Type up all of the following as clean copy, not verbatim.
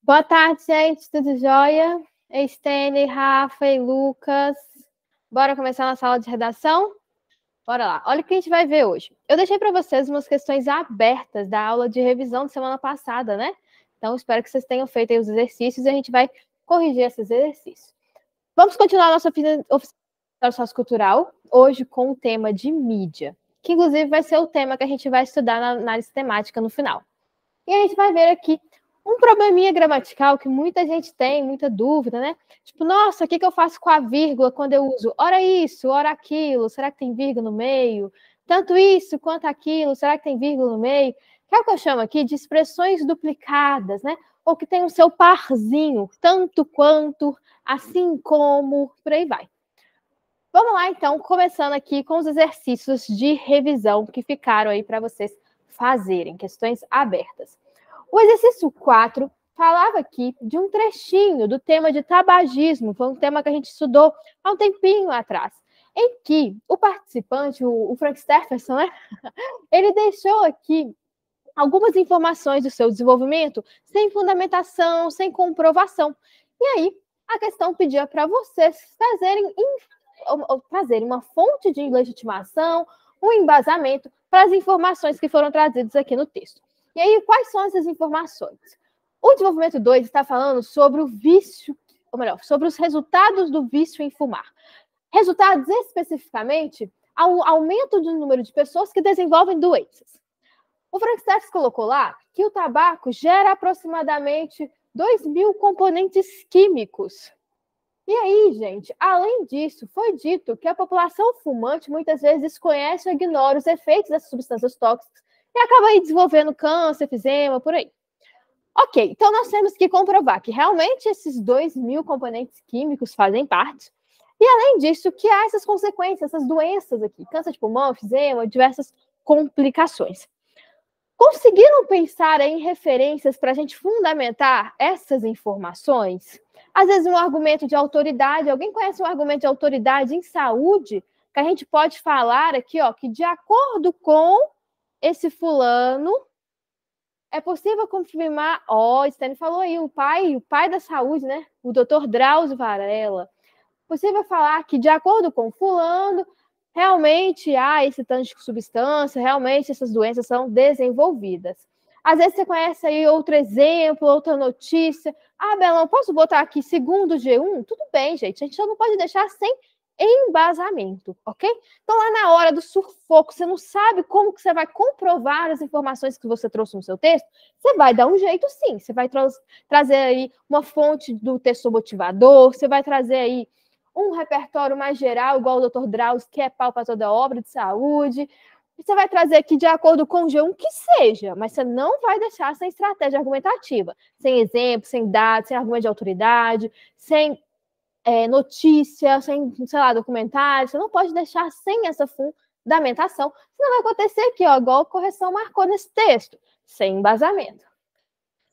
Boa tarde, gente. Tudo jóia? Estênio, Rafa e Lucas. Bora começar na sala de redação? Bora lá. Olha o que a gente vai ver hoje. Eu deixei para vocês umas questões abertas da aula de revisão de semana passada, né? Então, espero que vocês tenham feito aí os exercícios e a gente vai corrigir esses exercícios. Vamos continuar a nossa oficina sociocultural, hoje com o tema de mídia, que inclusive vai ser o tema que a gente vai estudar na análise temática no final. E a gente vai ver aqui um probleminha gramatical que muita gente tem, muita dúvida, né? Tipo, nossa, o que eu faço com a vírgula quando eu uso ora isso, ora aquilo? Será que tem vírgula no meio? Tanto isso quanto aquilo, será que tem vírgula no meio? Que é o que eu chamo aqui de expressões duplicadas, né? Ou que tem o seu parzinho, tanto quanto, assim como, por aí vai. Vamos lá, então, começando aqui com os exercícios de revisão que ficaram aí para vocês fazerem, questões abertas. O exercício 4 falava aqui de um trechinho do tema de tabagismo, foi um tema que a gente estudou há um tempinho atrás, em que o participante, o Frank Stephenson, né, ele deixou aqui algumas informações do seu desenvolvimento sem fundamentação, sem comprovação. E aí, a questão pedia para vocês trazerem uma fonte de legitimação, um embasamento para as informações que foram trazidas aqui no texto. E aí, quais são essas informações? O desenvolvimento 2 está falando sobre o vício, ou melhor, sobre os resultados do vício em fumar. Resultados especificamente ao aumento do número de pessoas que desenvolvem doenças. O Frank Stephenson colocou lá que o tabaco gera aproximadamente 2.000 componentes químicos. E aí, gente, além disso, foi dito que a população fumante muitas vezes desconhece ou ignora os efeitos dessas substâncias tóxicas e acaba aí desenvolvendo câncer, efizema, por aí. Ok, então nós temos que comprovar que realmente esses 2.000 componentes químicos fazem parte. E além disso, que há essas consequências, essas doenças aqui, câncer de pulmão, efizema, diversas complicações. Conseguiram pensar em referências para a gente fundamentar essas informações? Às vezes um argumento de autoridade, alguém conhece um argumento de autoridade em saúde que a gente pode falar aqui, ó, que de acordo com esse fulano, é possível confirmar, ó, Stênio falou aí, o pai da saúde, né, o Dr. Drauzio Varella, possível falar que de acordo com fulano, realmente há esse tanto de substância, realmente essas doenças são desenvolvidas. Às vezes você conhece aí outro exemplo, outra notícia. Ah, Belão, posso botar aqui segundo o G1? Tudo bem, gente, a gente só não pode deixar sem embasamento, ok? Então, lá na hora do sufoco, você não sabe como que você vai comprovar as informações que você trouxe no seu texto, você vai dar um jeito sim, você vai trazer aí uma fonte do texto motivador, você vai trazer aí um repertório mais geral, igual o Dr. Drauzio, que é pau para toda obra de saúde. Você vai trazer aqui de acordo com o G1 que seja, mas você não vai deixar sem estratégia argumentativa, sem exemplo, sem dados, sem argumento de autoridade, sem notícia, sem, sei lá, documentário. Você não pode deixar sem essa fundamentação. Senão vai acontecer aqui, ó, igual a correção marcou nesse texto, sem embasamento.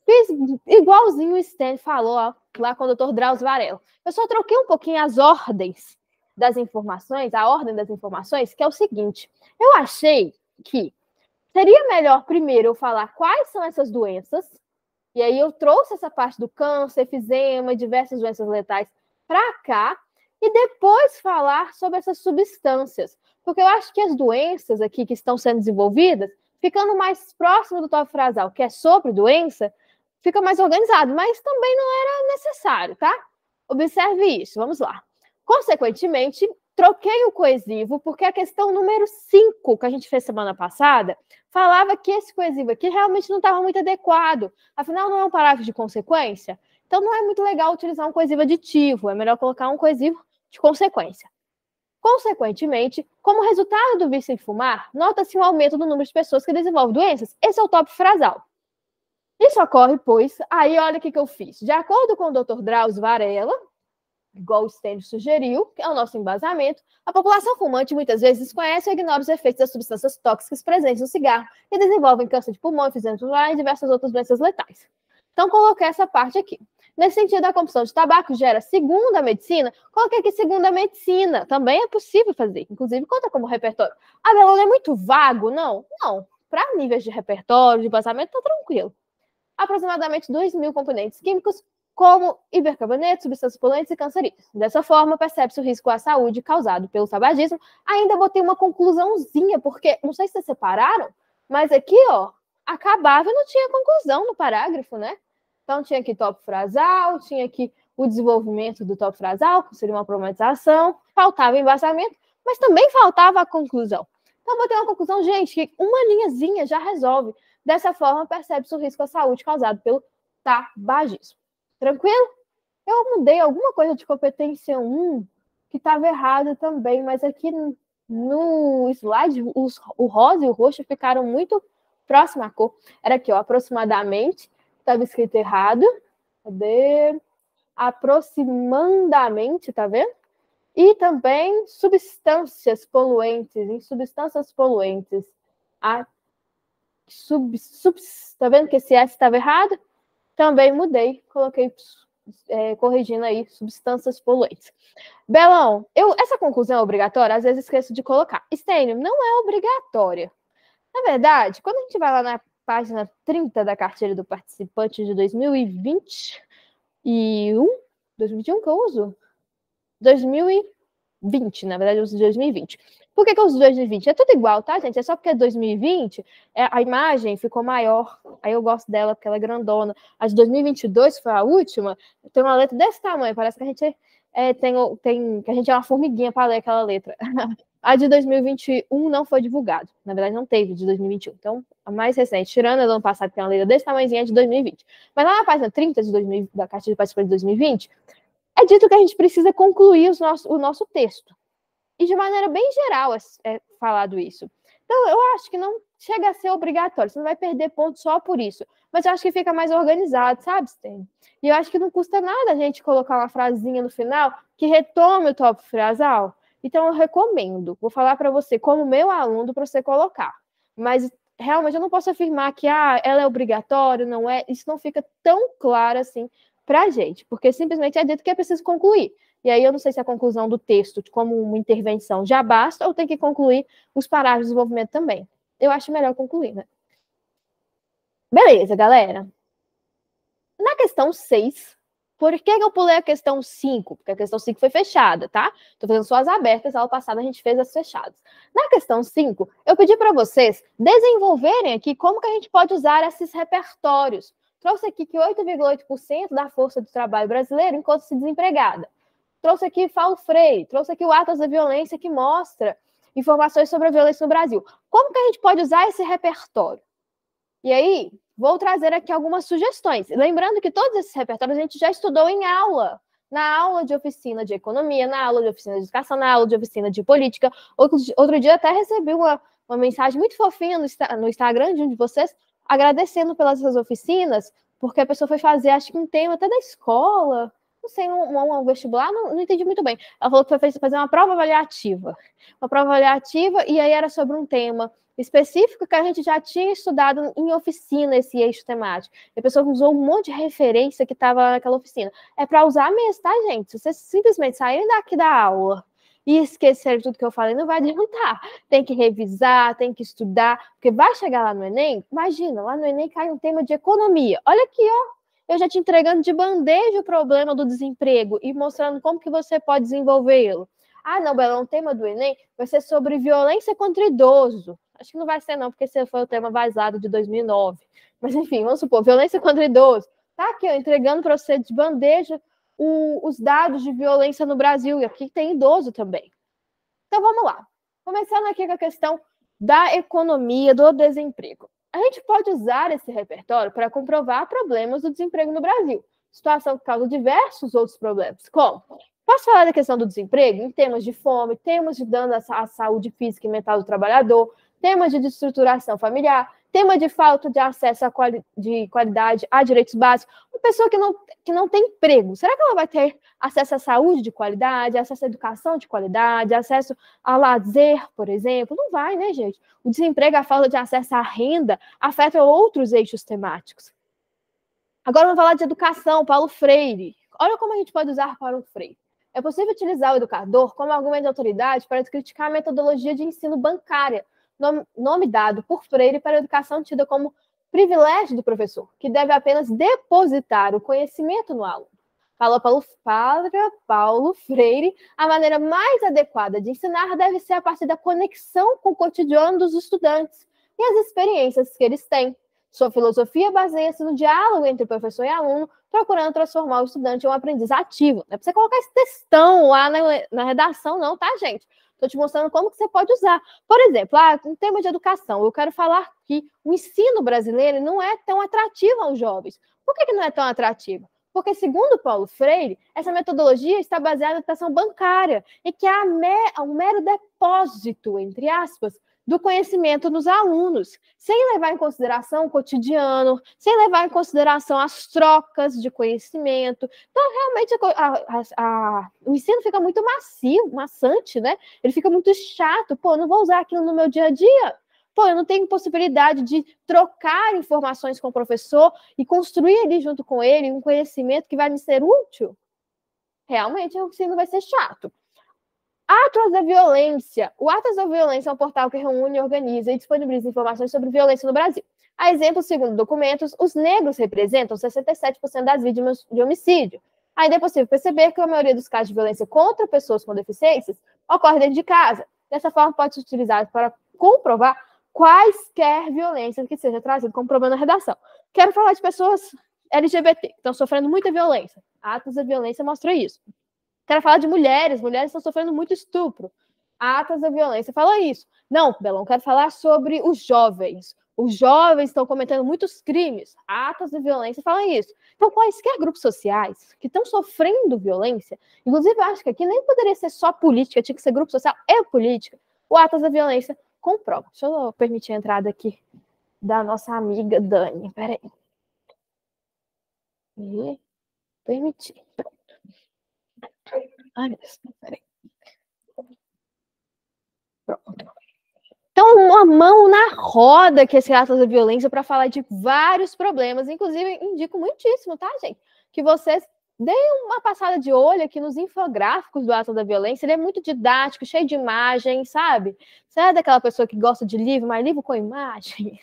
Fiz igualzinho o Stênio falou ó, lá com o Dr. Drauzio Varella. Eu só troquei um pouquinho as ordens das informações, a ordem das informações, que é o seguinte. Eu achei que seria melhor primeiro eu falar quais são essas doenças, e aí eu trouxe essa parte do câncer, efizema, diversas doenças letais para cá, e depois falar sobre essas substâncias. Porque eu acho que as doenças aqui que estão sendo desenvolvidas, ficando mais próximo do tópico frasal, que é sobre doença, fica mais organizado, mas também não era necessário, tá? Observe isso, vamos lá. Consequentemente, troquei o coesivo, porque a questão número 5, que a gente fez semana passada, falava que esse coesivo aqui realmente não estava muito adequado. Afinal, não é um parágrafo de consequência. Então, não é muito legal utilizar um coesivo aditivo. É melhor colocar um coesivo de consequência. Consequentemente, como resultado do vício em fumar, nota-se um aumento do número de pessoas que desenvolvem doenças. Esse é o tópico frasal. Isso ocorre, pois, aí olha o que eu fiz. De acordo com o Dr. Drauzio Varella, igual o Stênio sugeriu, que é o nosso embasamento, a população fumante muitas vezes desconhece ou ignora os efeitos das substâncias tóxicas presentes no cigarro e desenvolvem câncer de pulmão, efizema tubular e diversas outras doenças letais. Então, coloquei essa parte aqui. Nesse sentido, a combustão de tabaco gera, segundo a medicina, coloquei aqui segundo a medicina. Também é possível fazer, inclusive conta como repertório. Ah, Belona, é muito vago? Não. Não. Para níveis de repertório, de embasamento, tá tranquilo. aproximadamente 2.000 componentes químicos, como hipercarbonetos, substâncias poluentes e cancerígenos. Dessa forma, percebe-se o risco à saúde causado pelo tabagismo. Ainda botei uma conclusãozinha, porque não sei se vocês separaram, mas aqui, ó, acabava e não tinha conclusão no parágrafo, né? Então, tinha aqui tópico frasal, tinha aqui o desenvolvimento do tópico frasal, que seria uma problematização, faltava embasamento, mas também faltava a conclusão. Então, botei uma conclusão, gente, que uma linhazinha já resolve. Dessa forma, percebe-se o risco à saúde causado pelo tabagismo. Tranquilo? Eu mudei alguma coisa de competência 1 que estava errado também, mas aqui no slide, o rosa e o roxo ficaram muito próximo à cor. Era aqui, ó, aproximadamente, estava escrito errado. Cadê? Aproximadamente, tá vendo? E também substâncias poluentes, em substâncias poluentes. Tá vendo que esse S estava errado? Também mudei, coloquei, corrigindo aí, substâncias poluentes. Belão, essa conclusão é obrigatória? Às vezes esqueço de colocar. Stênio, não é obrigatória. Na verdade, quando a gente vai lá na página 30 da carteira do participante de 2021 que eu uso? 2020, na verdade eu uso 2020. Por que eu uso 2020? É tudo igual, tá, gente? É só porque 2020 a imagem ficou maior. Aí eu gosto dela porque ela é grandona. A de 2022, que foi a última, tem uma letra desse tamanho. Parece que a gente que a gente é uma formiguinha para ler aquela letra. A de 2021 não foi divulgada. Na verdade, não teve de 2021. Então, a mais recente, tirando a do ano passado, que tem uma letra desse tamanhozinho, é de 2020. Mas lá na página 30 da cartilha de participante de 2020, é dito que a gente precisa concluir o nosso texto. E de maneira bem geral é falado isso. Então, eu acho que não chega a ser obrigatório. Você não vai perder ponto só por isso. Mas eu acho que fica mais organizado, sabe, Stênio? E eu acho que não custa nada a gente colocar uma frasinha no final que retome o tópico frasal. Então, eu recomendo. Vou falar para você, como meu aluno, para você colocar. Mas, realmente, eu não posso afirmar que ela é obrigatória, não é. Isso não fica tão claro assim para a gente. Porque simplesmente é dito que é preciso concluir. E aí eu não sei se a conclusão do texto, como uma intervenção, já basta ou tem que concluir os parágrafos de desenvolvimento também. Eu acho melhor concluir, né? Beleza, galera. Na questão 6, por que eu pulei a questão 5? Porque a questão 5 foi fechada, tá? Tô fazendo só as abertas, a aula passada a gente fez as fechadas. Na questão 5, eu pedi para vocês desenvolverem aqui como que a gente pode usar esses repertórios. Trouxe aqui que 8,8% da força do trabalho brasileiro encontra-se desempregada. Trouxe aqui Paulo Freire, trouxe aqui o Atlas da Violência, que mostra informações sobre a violência no Brasil. Como que a gente pode usar esse repertório? E aí, vou trazer aqui algumas sugestões. Lembrando que todos esses repertórios a gente já estudou em aula. Na aula de oficina de economia, na aula de oficina de educação, na aula de oficina de política. Outro dia até recebi uma mensagem muito fofinha no Instagram de um de vocês, agradecendo pelas suas oficinas, porque a pessoa foi fazer, acho que um tema até da escola, não sei, um vestibular, não entendi muito bem. Ela falou que foi fazer uma prova avaliativa. Uma prova avaliativa, e aí era sobre um tema específico que a gente já tinha estudado em oficina, esse eixo temático. E a pessoa usou um monte de referência que estava naquela oficina. É para usar mesmo, tá, gente? Se vocês simplesmente saírem daqui da aula e esquecerem tudo que eu falei, não vai adiantar. Tem que revisar, tem que estudar, porque vai chegar lá no Enem, imagina, lá no Enem cai um tema de economia. Olha aqui, ó. Eu já te entregando de bandeja o problema do desemprego e mostrando como que você pode desenvolvê-lo. Ah, não, Bela, o tema do Enem vai ser sobre violência contra idoso. Acho que não vai ser não, porque esse foi o tema vazado de 2009. Mas, enfim, vamos supor, violência contra idoso. Tá aqui, ó, entregando para você de bandeja os dados de violência no Brasil. E aqui tem idoso também. Então, vamos lá. Começando aqui com a questão da economia, do desemprego. A gente pode usar esse repertório para comprovar problemas do desemprego no Brasil. Situação que causa diversos outros problemas. Como? Posso falar da questão do desemprego em temas de fome, temas de dano à saúde física e mental do trabalhador, temas de destruturação familiar, tema de falta de acesso de qualidade a direitos básicos. Uma pessoa que não tem emprego, será que ela vai ter acesso à saúde de qualidade, acesso à educação de qualidade, acesso a lazer, por exemplo? Não vai, né, gente? O desemprego, a falta de acesso à renda, afeta outros eixos temáticos. Agora vamos falar de educação, Paulo Freire. Olha como a gente pode usar Paulo Freire. É possível utilizar o educador como argumento de autoridade para criticar a metodologia de ensino bancária, nome dado por Freire para a educação tida como privilégio do professor, que deve apenas depositar o conhecimento no aluno. Para Paulo Freire, a maneira mais adequada de ensinar deve ser a partir da conexão com o cotidiano dos estudantes e as experiências que eles têm. Sua filosofia baseia-se no diálogo entre professor e aluno, procurando transformar o estudante em um aprendiz ativo. Não é para você colocar esse textão lá na redação, não, tá, gente? Estou te mostrando como que você pode usar. Por exemplo, em tema de educação, eu quero falar que o ensino brasileiro não é tão atrativo aos jovens. Por que não é tão atrativo? Porque, segundo Paulo Freire, essa metodologia está baseada na educação bancária e que é um mero depósito, entre aspas, do conhecimento nos alunos, sem levar em consideração o cotidiano, sem levar em consideração as trocas de conhecimento. Então, realmente, o ensino fica muito maçante, né? Ele fica muito chato. Pô, eu não vou usar aquilo no meu dia a dia. Pô, eu não tenho possibilidade de trocar informações com o professor e construir ali junto com ele um conhecimento que vai me ser útil. Realmente, o ensino vai ser chato. Atlas da Violência. O Atlas da Violência é um portal que reúne, organiza e disponibiliza informações sobre violência no Brasil. A exemplo, segundo documentos, os negros representam 67% das vítimas de homicídio. Ainda é possível perceber que a maioria dos casos de violência contra pessoas com deficiências ocorre dentro de casa. Dessa forma, pode ser utilizado para comprovar quaisquer violências que seja trazido como problema na redação. Quero falar de pessoas LGBT, que estão sofrendo muita violência. Atlas da Violência mostra isso. Quero falar de mulheres estão sofrendo muito estupro. Atlas da Violência fala isso. Não, Belão, quero falar sobre os jovens. Os jovens estão cometendo muitos crimes. Atlas da Violência fala isso. Então, quaisquer grupos sociais que estão sofrendo violência, inclusive eu acho que aqui nem poderia ser só política, tinha que ser grupo social e política, o Atlas da Violência comprova. Deixa eu permitir a entrada aqui da nossa amiga Dani. Peraí. E permitir. Ai, meu Deus, peraí. Pronto. Então, uma mão na roda que esse Atlas da Violência para falar de vários problemas. Inclusive, indico muitíssimo, tá, gente? Que vocês deem uma passada de olho aqui nos infográficos do Atlas da Violência. Ele é muito didático, cheio de imagens, sabe? Você é daquela pessoa que gosta de livro, mas livro com imagem?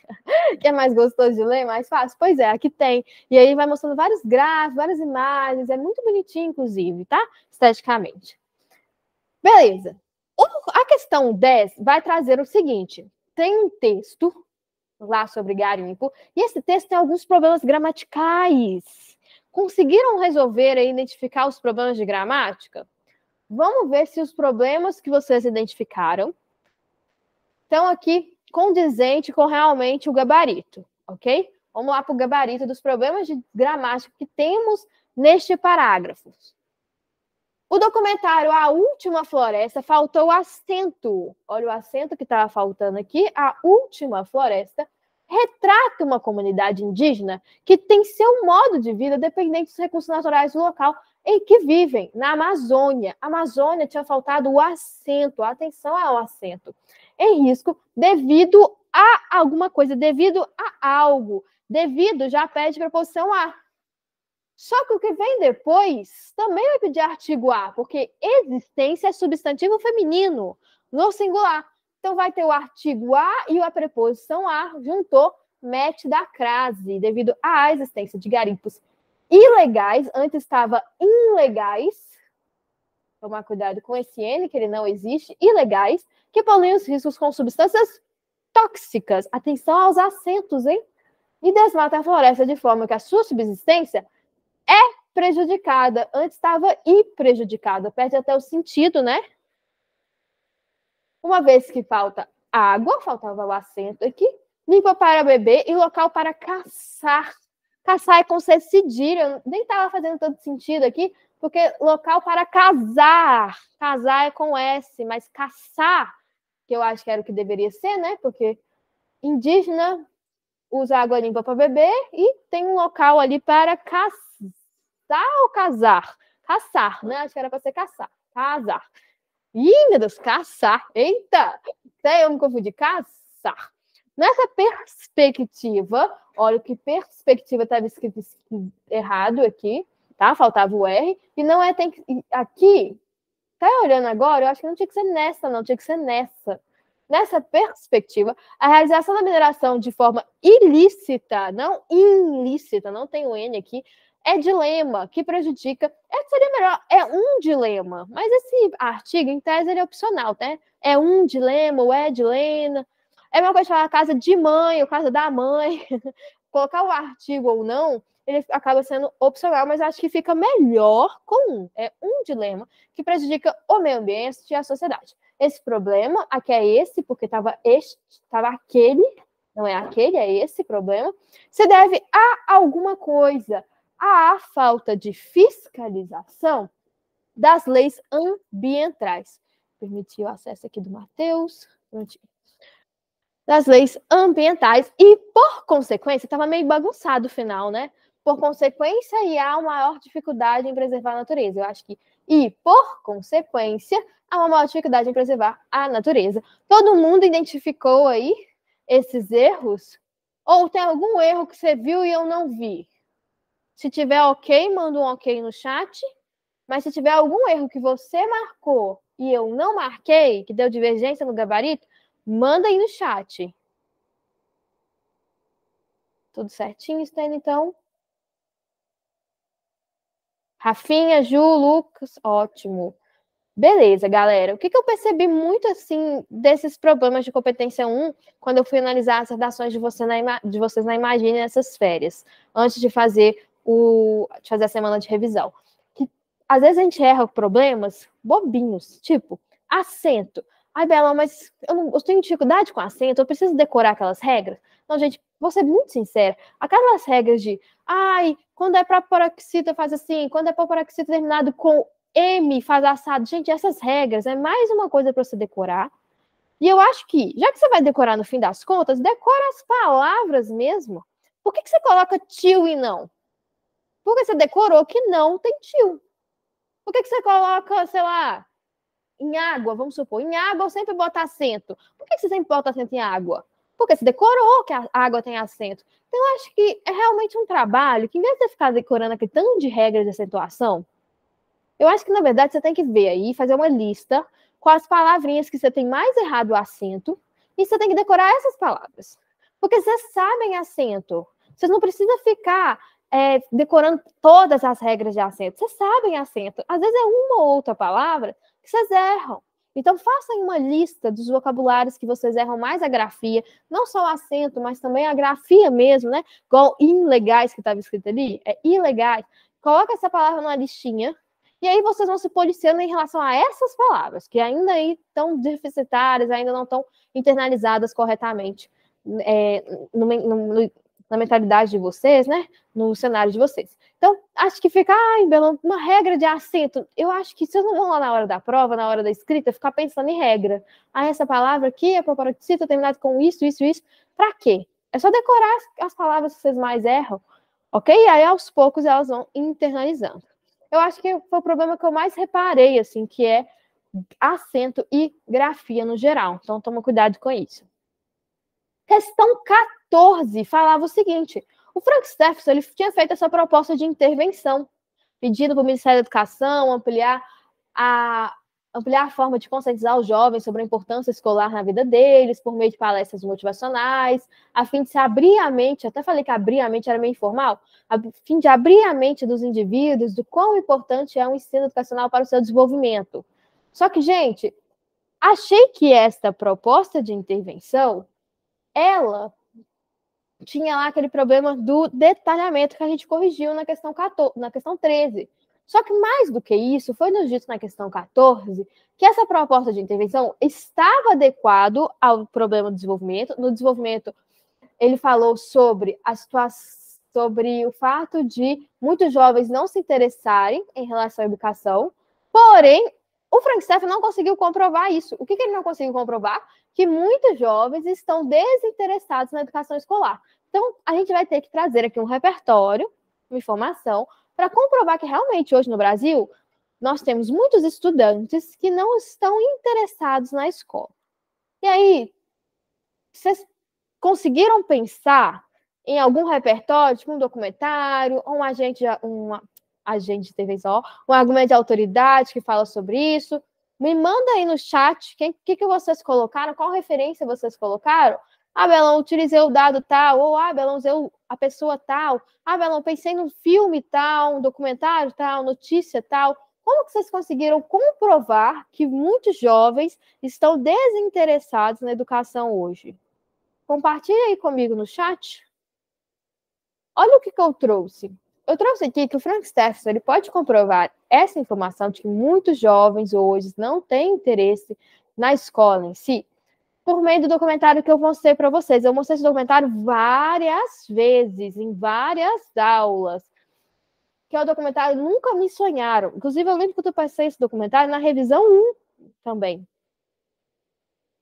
Que é mais gostoso de ler, mais fácil? Pois é, aqui tem. E aí vai mostrando vários gráficos, várias imagens. É muito bonitinho, inclusive, tá? Esteticamente. Beleza. A questão 10 vai trazer o seguinte: tem um texto lá sobre garimpo, e esse texto tem alguns problemas gramaticais. Conseguiram resolver e identificar os problemas de gramática? Vamos ver se os problemas que vocês identificaram estão aqui condizentes com realmente o gabarito, ok? Vamos lá para o gabarito dos problemas de gramática que temos neste parágrafo. O documentário A Última Floresta faltou acento. Olha o acento que estava faltando aqui. A Última Floresta retrata uma comunidade indígena que tem seu modo de vida dependente dos recursos naturais do local em que vivem, na Amazônia. A Amazônia tinha faltado o acento. Atenção ao acento. Em risco devido a alguma coisa, devido a algo. Devido já pede preposição a. Só que o que vem depois também vai pedir artigo a, porque existência é substantivo feminino, no singular. Então vai ter o artigo a e a preposição a, juntou, mete da crase, devido à existência de garimpos ilegais, antes estava ilegais, tomar cuidado com esse N, que ele não existe, ilegais, que poluem os riscos com substâncias tóxicas. Atenção aos acentos, hein? E desmata a floresta de forma que a sua subsistência é prejudicada. Antes estava e prejudicada. Perde até o sentido, né? Uma vez que falta água, faltava o acento aqui, limpa para beber e local para caçar. Caçar é com C cedilha. Nem estava fazendo tanto sentido aqui, porque local para casar. Casar é com S, mas caçar, que eu acho que era o que deveria ser, né? Porque indígena usa água limpa para beber e tem um local ali para caçar ou casar? Caçar, né? Acho que era para ser caçar. Casar. Ih, meu Deus, caçar. Eita! Até eu me confundi. Caçar. Nessa perspectiva, olha que perspectiva estava escrito errado aqui, tá? Faltava o R. E não é, tem que... Aqui, tá olhando agora, eu acho que não tinha que ser nessa, não. Tinha que ser nessa. Nessa perspectiva, a realização da mineração de forma ilícita, não ilícita, não tem o N aqui, é dilema, que prejudica. Seria melhor, é um dilema, mas esse artigo, em tese, ele é opcional, né? É um dilema, ou é dilema. É uma coisa de falar casa de mãe, ou casa da mãe. Colocar o artigo ou não, ele acaba sendo opcional, mas acho que fica melhor com um. É um dilema que prejudica o meio ambiente e a sociedade. Esse problema, aqui é esse, porque estava aquele, não é aquele, é esse problema, se deve a alguma coisa, à falta de fiscalização das leis ambientais. Permitiu o acesso aqui do Matheus. Das leis ambientais e, por consequência, estava meio bagunçado o final, né? Por consequência, há uma maior dificuldade em preservar a natureza. Eu acho que, e, por consequência, há uma maior dificuldade em preservar a natureza. Todo mundo identificou aí esses erros? Ou tem algum erro que você viu e eu não vi? Se tiver ok, manda um ok no chat. Mas se tiver algum erro que você marcou e eu não marquei, que deu divergência no gabarito, manda aí no chat. Tudo certinho, Stênio, então? Rafinha, Ju, Lucas, ótimo. Beleza, galera. O que eu percebi muito, assim, desses problemas de competência 1, quando eu fui analisar as redações de vocês na Imagine nessas férias, antes de fazer a semana de revisão. Que, às vezes a gente erra problemas bobinhos, tipo, acento. Ai, Bela, mas eu tenho dificuldade com acento, eu preciso decorar aquelas regras. Não, gente, vou ser muito sincera. Aquelas regras de, quando é para paroxítona faz assim, quando é para paroxítona terminado com M faz assado. Gente, essas regras é mais uma coisa para você decorar. E eu acho que, já que você vai decorar no fim das contas, decora as palavras mesmo. Por que você coloca tio e não? Porque você decorou que não tem tio. Por que você coloca, sei lá, em água, vamos supor, em água eu sempre boto acento. Por que você sempre bota acento em água? Porque você decorou que a água tem acento. Então, eu acho que é realmente um trabalho que, em vez de você ficar decorando aquele tanto de regras de acentuação, eu acho que, na verdade, você tem que ver aí, fazer uma lista com as palavrinhas que você tem mais errado o acento, e você tem que decorar essas palavras. Porque vocês sabem acento. Vocês não precisam ficar decorando todas as regras de acento. Vocês sabem acento. Às vezes é uma ou outra palavra que vocês erram. Então, façam uma lista dos vocabulários que vocês erram mais a grafia, não só o acento, mas também a grafia mesmo, né? Igual ilegais que estava escrito ali, é ilegais. Coloca essa palavra numa listinha, e aí vocês vão se policiando em relação a essas palavras, que ainda aí estão deficitárias, ainda não estão internalizadas corretamente na mentalidade de vocês, né? No cenário de vocês. Então, acho que fica, Bela, uma regra de acento. Eu acho que vocês não vão lá na hora da prova, na hora da escrita, ficar pensando em regra. Essa palavra aqui é paroxítona terminado com isso, isso, isso. Para quê? É só decorar as palavras que vocês mais erram, ok? E aí, aos poucos, elas vão internalizando. Eu acho que foi o problema que eu mais reparei, assim, que é acento e grafia no geral. Então, toma cuidado com isso. Questão 14 falava o seguinte: o Frank Steffenson ele tinha feito essa proposta de intervenção, pedindo para o Ministério da Educação ampliar a forma de conscientizar os jovens sobre a importância escolar na vida deles, por meio de palestras motivacionais, a fim de se abrir a mente, até falei que abrir a mente era meio informal, a fim de abrir a mente dos indivíduos do quão importante é o ensino educacional para o seu desenvolvimento. Só que, gente, achei que esta proposta de intervenção, ela tinha lá aquele problema do detalhamento que a gente corrigiu na questão 14, na questão 13. Só que mais do que isso, foi nos dito na questão 14 que essa proposta de intervenção estava adequado ao problema do desenvolvimento. No desenvolvimento, ele falou sobre a situação, sobre o fato de muitos jovens não se interessarem em relação à educação, porém, o Frank Steffenson não conseguiu comprovar isso. O que ele não conseguiu comprovar? Que muitos jovens estão desinteressados na educação escolar. Então, a gente vai ter que trazer aqui um repertório, uma informação, para comprovar que realmente hoje no Brasil nós temos muitos estudantes que não estão interessados na escola. E aí, vocês conseguiram pensar em algum repertório, tipo um documentário, um agente de intervenção, um argumento de autoridade que fala sobre isso? Me manda aí no chat o que vocês colocaram, qual referência vocês colocaram. Ah, Belão, utilizei o dado tal, ou ah, Belão, usei a pessoa tal. Ah, Belão, pensei num filme tal, um documentário tal, notícia tal. Como que vocês conseguiram comprovar que muitos jovens estão desinteressados na educação hoje? Compartilha aí comigo no chat. Olha o que eu trouxe. Eu trouxe aqui que o Frank Steffenson ele pode comprovar essa informação de que muitos jovens hoje não têm interesse na escola em si, por meio do documentário que eu mostrei para vocês. Eu mostrei esse documentário várias vezes, em várias aulas, que é o documentário Nunca Me Sonharam. Inclusive, eu lembro que eu passei esse documentário na revisão 1 também.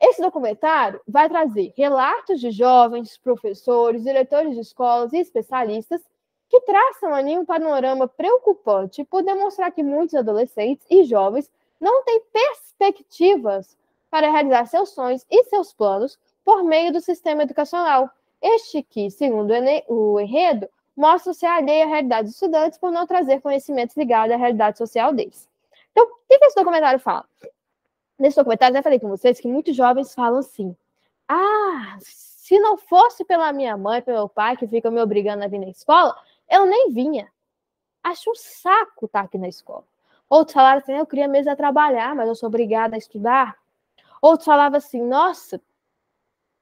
Esse documentário vai trazer relatos de jovens, professores, diretores de escolas e especialistas que traçam ali um panorama preocupante por demonstrar que muitos adolescentes e jovens não têm perspectivas para realizar seus sonhos e seus planos por meio do sistema educacional. Este que, segundo o enredo, mostra-se alheio à realidade dos estudantes por não trazer conhecimentos ligados à realidade social deles. Então, o que esse documentário fala? Nesse documentário, eu já falei com vocês que muitos jovens falam assim: ah, se não fosse pela minha mãe, pelo meu pai, que ficam me obrigando a vir na escola, eu nem vinha. Acho um saco estar aqui na escola. Outros falaram assim: eu queria mesmo trabalhar, mas eu sou obrigada a estudar. Outros falavam assim: nossa,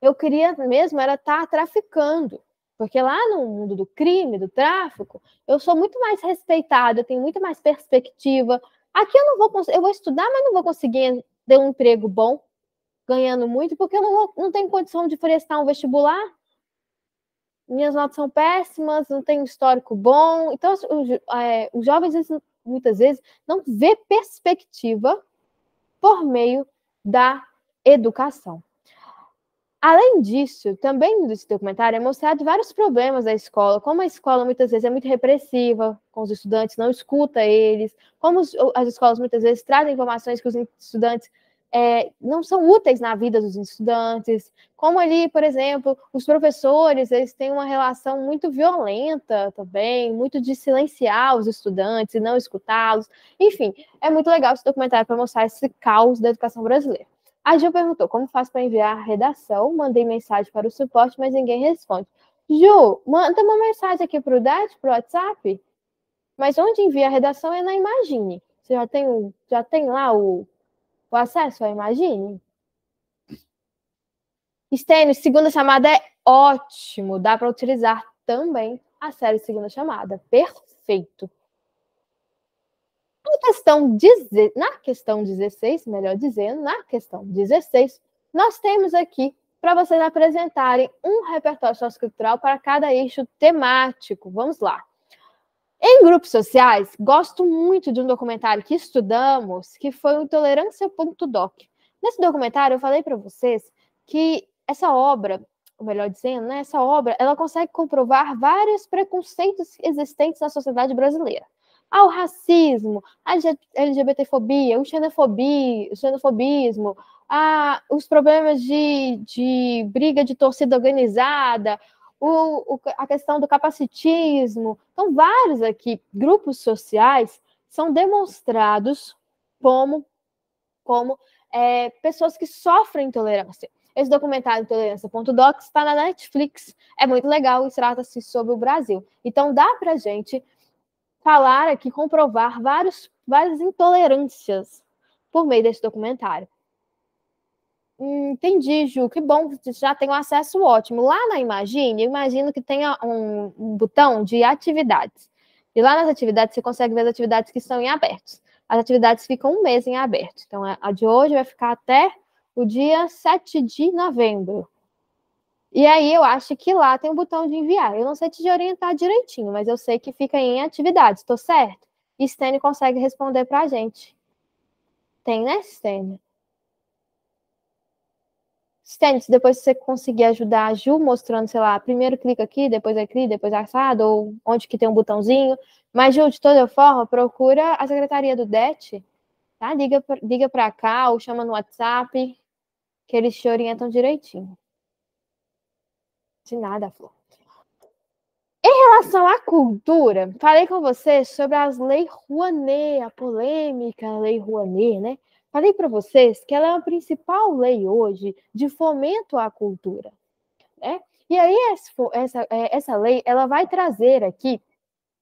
eu queria mesmo era estar traficando. Porque lá no mundo do crime, do tráfico, eu sou muito mais respeitada, eu tenho muito mais perspectiva. Aqui eu não vou conseguir, eu vou estudar, mas não vou conseguir ter um emprego bom, ganhando muito, porque eu não tenho condição de prestar um vestibular. Minhas notas são péssimas, não tenho histórico bom. Então, os jovens, muitas vezes, não vê perspectiva por meio da educação. Além disso, também nesse documentário é mostrado vários problemas da escola, como a escola muitas vezes é muito repressiva com os estudantes, não escuta eles, como as escolas muitas vezes trazem informações que os estudantes não são úteis na vida dos estudantes, como ali, por exemplo, os professores, eles têm uma relação muito violenta também, muito de silenciar os estudantes e não escutá-los. Enfim, é muito legal esse documentário para mostrar esse caos da educação brasileira. A Ju perguntou, como faço para enviar a redação? Mandei mensagem para o suporte, mas ninguém responde. Ju, manda uma mensagem aqui para o DAT, para o WhatsApp, mas onde envia a redação é na Imagine. Você já tem lá o acesso à Imagine? Stênio, segunda chamada é ótimo, dá para utilizar também a série segunda chamada. Perfeito. Na questão 16, melhor dizendo, na questão 16, nós temos aqui para vocês apresentarem um repertório sociocultural para cada eixo temático. Vamos lá. Em grupos sociais, gosto muito de um documentário que estudamos, que foi o Intolerância.doc. Nesse documentário, eu falei para vocês que essa obra, ou melhor dizendo, né, essa obra, ela consegue comprovar vários preconceitos existentes na sociedade brasileira. O racismo, a LGBTfobia, o xenofobismo, os problemas de briga de torcida organizada, a questão do capacitismo. Então, vários aqui, grupos sociais, são demonstrados como pessoas que sofrem intolerância. Esse documentário Intolerância.doc está na Netflix. É muito legal e trata-se sobre o Brasil. Então, dá para a gente falar aqui, comprovar várias intolerâncias por meio desse documentário. Entendi, Ju. Que bom que já tem um acesso ótimo. Lá na Imagine, eu imagino que tenha um botão de atividades. E lá nas atividades, você consegue ver as atividades que estão em aberto. As atividades ficam um mês em aberto. Então, a de hoje vai ficar até o dia 7 de novembro. E aí, eu acho que lá tem um botão de enviar. Eu não sei te orientar direitinho, mas eu sei que fica em atividades. Estou certo? E Stênio consegue responder para a gente. Tem, né, Stênio? Stênio, se depois você conseguir ajudar a Ju, mostrando, sei lá, primeiro clica aqui, depois assado, ou onde que tem um botãozinho. Mas, Ju, de toda forma, procura a secretaria do DET, tá? Liga para cá ou chama no WhatsApp, que eles te orientam direitinho. De nada, Flor. Em relação à cultura, falei com você sobre as Leis Rouanet, a polêmica Lei Rouanet, né? Falei para vocês que ela é a principal lei hoje de fomento à cultura, né? E aí essa lei ela vai trazer aqui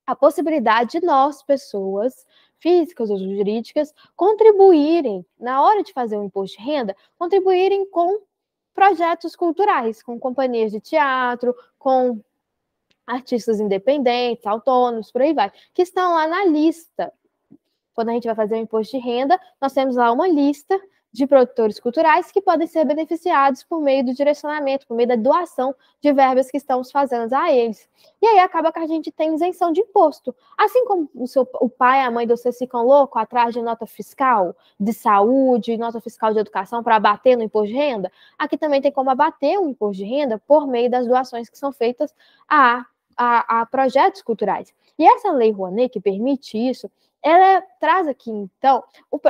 a possibilidade de nós, pessoas físicas ou jurídicas, contribuírem, na hora de fazer o imposto de renda, contribuírem com projetos culturais, com companhias de teatro, com artistas independentes, autônomos, por aí vai, que estão lá na lista. Quando a gente vai fazer o imposto de renda, nós temos lá uma lista de produtores culturais que podem ser beneficiados por meio do direcionamento, por meio da doação de verbas que estamos fazendo a eles. E aí acaba que a gente tem isenção de imposto. Assim como o pai e a mãe de vocês ficam loucos atrás de nota fiscal de saúde, nota fiscal de educação para abater no imposto de renda, aqui também tem como abater o imposto de renda por meio das doações que são feitas a projetos culturais. E essa lei Rouanet, que permite isso, ela traz aqui, então,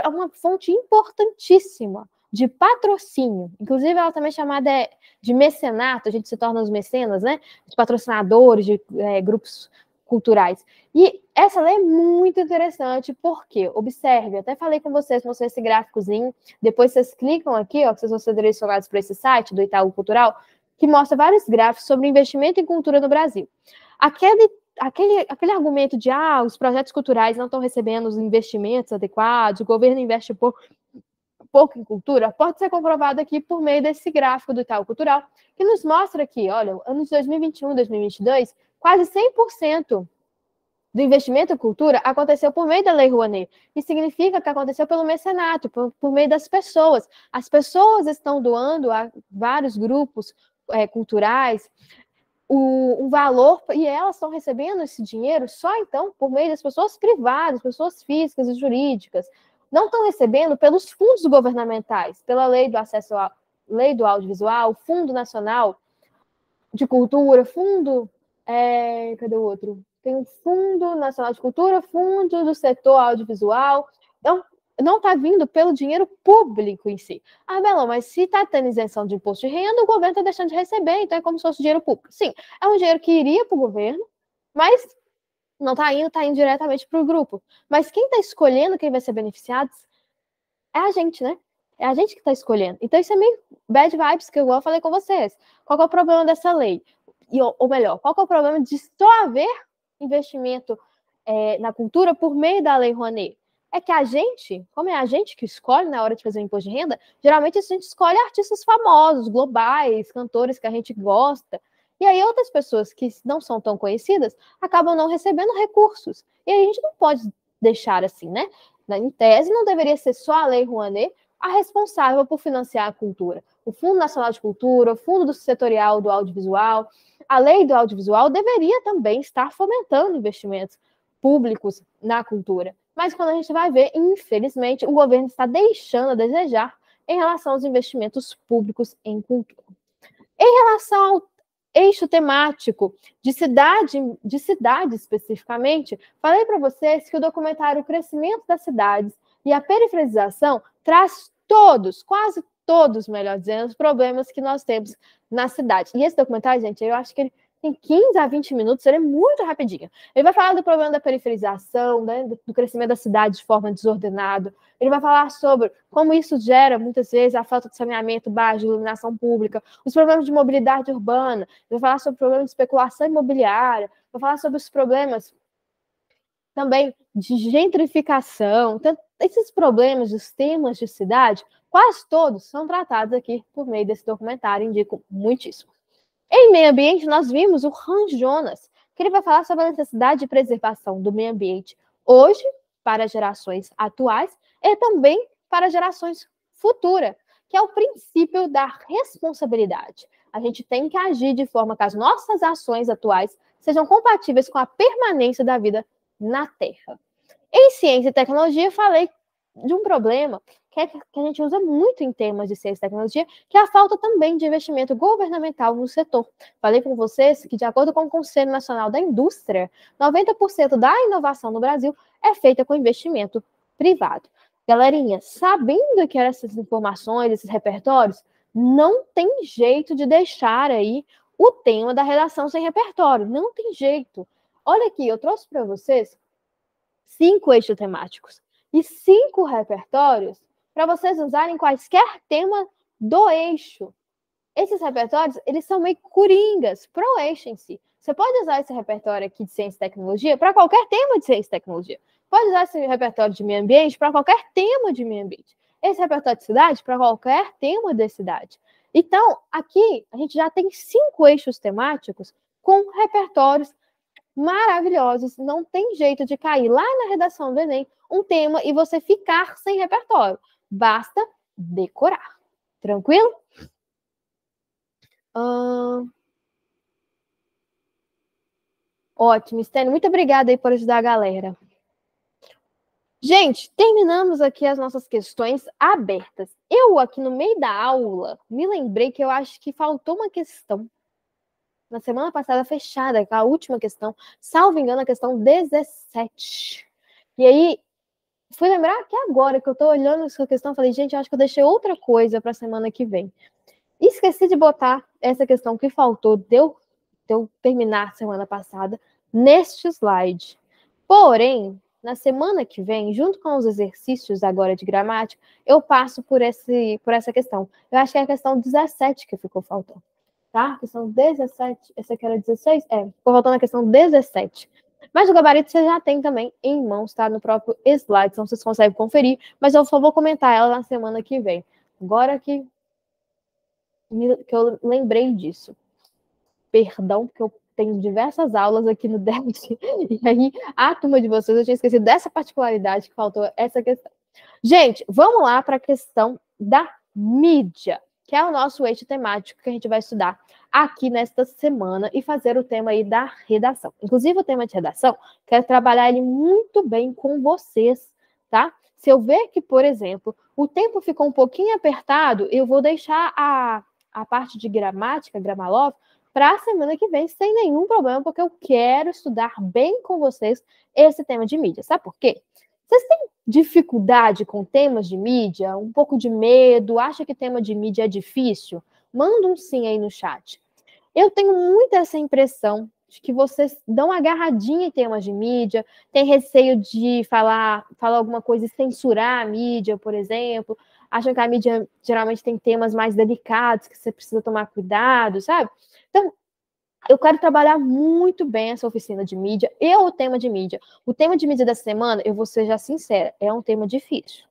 uma fonte importantíssima de patrocínio. Inclusive, ela também é chamada de mecenato, a gente se torna os mecenas, né? Os patrocinadores de grupos culturais. E essa lei é muito interessante, porque, observe, até falei com vocês, mostrei esse gráficozinho, depois vocês clicam aqui, ó, que vocês vão ser direcionados para esse site do Itaú Cultural, que mostra vários gráficos sobre investimento em cultura no Brasil. Aquele argumento de os projetos culturais não estão recebendo os investimentos adequados, o governo investe pouco em cultura, pode ser comprovado aqui por meio desse gráfico do Itaú Cultural, que nos mostra aqui, olha, anos de 2021, 2022, quase 100% do investimento em cultura aconteceu por meio da Lei Rouanet. Isso significa que aconteceu pelo mecenato, por meio das pessoas. As pessoas estão doando a vários grupos culturais um valor, e elas estão recebendo esse dinheiro só, então, por meio das pessoas privadas, pessoas físicas e jurídicas. Não estão recebendo pelos fundos governamentais, pela lei do acesso lei do audiovisual, Fundo Nacional de Cultura, cadê o outro? Tem o Fundo Nacional de Cultura, Fundo do Setor Audiovisual. Então, não está vindo pelo dinheiro público em si. Bela, mas se está tendo isenção de imposto de renda, o governo está deixando de receber, então é como se fosse dinheiro público. Sim, é um dinheiro que iria para o governo, mas não está indo diretamente para o grupo. Mas quem está escolhendo quem vai ser beneficiado é a gente, né? É a gente que está escolhendo. Então isso é meio bad vibes, que eu falei com vocês. Qual é o problema dessa lei? Ou melhor, qual é o problema de só haver investimento na cultura por meio da Lei Rouanet? É que a gente, como é a gente que escolhe na hora de fazer o imposto de renda, geralmente a gente escolhe artistas famosos, globais, cantores que a gente gosta. E aí outras pessoas que não são tão conhecidas acabam não recebendo recursos. E aí a gente não pode deixar assim, né? Em tese, não deveria ser só a Lei Rouanet a responsável por financiar a cultura. O Fundo Nacional de Cultura, o Fundo Setorial do Audiovisual, a Lei do Audiovisual deveria também estar fomentando investimentos públicos na cultura. Mas quando a gente vai ver, infelizmente, o governo está deixando a desejar em relação aos investimentos públicos em cultura. Em relação ao eixo temático de cidade especificamente, falei para vocês que o documentário O Crescimento das Cidades e a Periferização traz quase todos, melhor dizendo, os problemas que nós temos na cidade. E esse documentário, gente, eu acho que ele tem 15 a 20 minutos, ele é muito rapidinho. Ele vai falar do problema da periferização, né, do crescimento da cidade de forma desordenada. Ele vai falar sobre como isso gera, muitas vezes, a falta de saneamento baixo, de iluminação pública, os problemas de mobilidade urbana. Ele vai falar sobre o problema de especulação imobiliária, vai falar sobre os problemas também de gentrificação. Então, esses problemas, os temas de cidade, quase todos são tratados aqui por meio desse documentário, indico muitíssimo. Em meio ambiente, nós vimos o Hans Jonas, que ele vai falar sobre a necessidade de preservação do meio ambiente hoje, para gerações atuais, e também para gerações futuras, que é o princípio da responsabilidade. A gente tem que agir de forma que as nossas ações atuais sejam compatíveis com a permanência da vida na Terra. Em ciência e tecnologia, falei de um problema que a gente usa muito em temas de ciência e tecnologia, que é a falta também de investimento governamental no setor. Falei com vocês que, de acordo com o Conselho Nacional da Indústria, 90% da inovação no Brasil é feita com investimento privado. Galerinha, sabendo que essas informações, esses repertórios, não tem jeito de deixar aí o tema da redação sem repertório. Não tem jeito. Olha aqui, eu trouxe para vocês 5 eixos temáticos e 5 repertórios para vocês usarem quaisquer tema do eixo. Esses repertórios, eles são meio coringas para o eixo em si. Você pode usar esse repertório aqui de ciência e tecnologia para qualquer tema de ciência e tecnologia. Pode usar esse repertório de meio ambiente para qualquer tema de meio ambiente. Esse repertório de cidade para qualquer tema de cidade. Então, aqui, a gente já tem 5 eixos temáticos com repertórios maravilhosos. Não tem jeito de cair lá na redação do Enem um tema e você ficar sem repertório. Basta decorar. Tranquilo? Ótimo, Stênio. Muito obrigada aí por ajudar a galera. Gente, terminamos aqui as nossas questões abertas. Eu, aqui no meio da aula, me lembrei que eu acho que faltou uma questão. Na semana passada, fechada, a última questão. Salvo engano, a questão 17. E aí, fui lembrar que agora que eu tô olhando essa questão, falei, gente, eu acho que eu deixei outra coisa para a semana que vem. Esqueci de botar essa questão que faltou, de eu terminar semana passada, neste slide. Porém, na semana que vem, junto com os exercícios agora de gramática, eu passo por essa questão. Eu acho que é a questão 17 que ficou faltando, tá? Questão 17, essa aqui era 16? Ficou faltando a questão 17. Mas o gabarito você já tem também em mãos, tá? No próprio slide, então vocês conseguem conferir, mas eu só vou comentar ela na semana que vem. Agora que eu lembrei disso. Perdão, porque eu tenho diversas aulas aqui no DET, e aí a turma de vocês, eu tinha esquecido dessa particularidade que faltou essa questão. Gente, vamos lá para a questão da mídia, que é o nosso eixo temático que a gente vai estudar aqui nesta semana e fazer o tema aí da redação. Inclusive, o tema de redação, quero trabalhar ele muito bem com vocês, tá? Se eu ver que, por exemplo, o tempo ficou um pouquinho apertado, eu vou deixar a parte de gramática, Gramalov, para a semana que vem, sem nenhum problema, porque eu quero estudar bem com vocês esse tema de mídia. Sabe por quê? Vocês têm dificuldade com temas de mídia? Um pouco de medo? Acha que tema de mídia é difícil? Manda um sim aí no chat. Eu tenho muito essa impressão de que vocês dão uma agarradinha em temas de mídia, tem receio de falar alguma coisa e censurar a mídia, por exemplo. Acham que a mídia geralmente tem temas mais delicados, que você precisa tomar cuidado, sabe? Então, eu quero trabalhar muito bem essa oficina de mídia e o tema de mídia. O tema de mídia dessa semana, eu vou ser já sincera, é um tema difícil,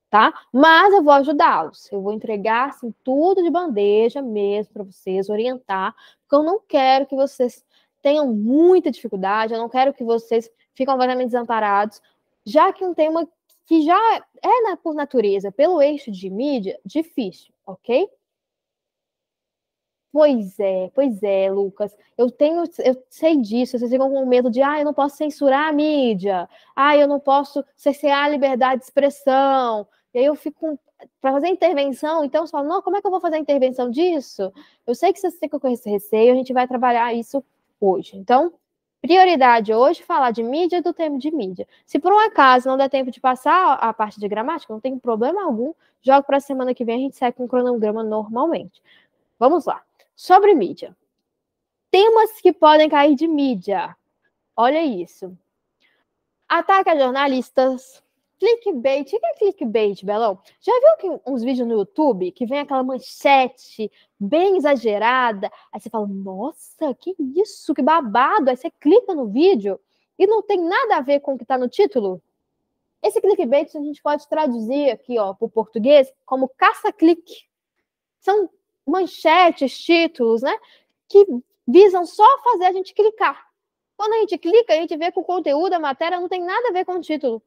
tá? Mas eu vou ajudá-los. Eu vou entregar assim, tudo de bandeja mesmo para vocês, orientar, porque eu não quero que vocês tenham muita dificuldade, eu não quero que vocês fiquem completamente desamparados, já que um tema que já é, por natureza, pelo eixo de mídia, difícil, ok? Pois é, Lucas. Eu sei disso. Vocês ficam com medo de, eu não posso censurar a mídia, eu não posso cercear a liberdade de expressão. E aí eu fico para fazer intervenção, então eu falo, não, como é que eu vou fazer a intervenção disso? Eu sei que vocês ficam com esse receio, a gente vai trabalhar isso hoje. Então, prioridade hoje, falar de mídia do tema de mídia. Se por um acaso não der tempo de passar a parte de gramática, não tem problema algum, jogo para a semana que vem, a gente segue com o cronograma normalmente. Vamos lá. Sobre mídia. Temas que podem cair de mídia. Olha isso. Ataque a jornalistas. Clickbait. O que é clickbait, Belão? Já viu que uns vídeos no YouTube que vem aquela manchete bem exagerada? Aí você fala, nossa, que isso, que babado. Aí você clica no vídeo e não tem nada a ver com o que está no título. Esse clickbait a gente pode traduzir aqui, para o português como caça-clique. São manchetes, títulos, né? Que visam só fazer a gente clicar. Quando a gente clica, a gente vê que o conteúdo da matéria não tem nada a ver com o título.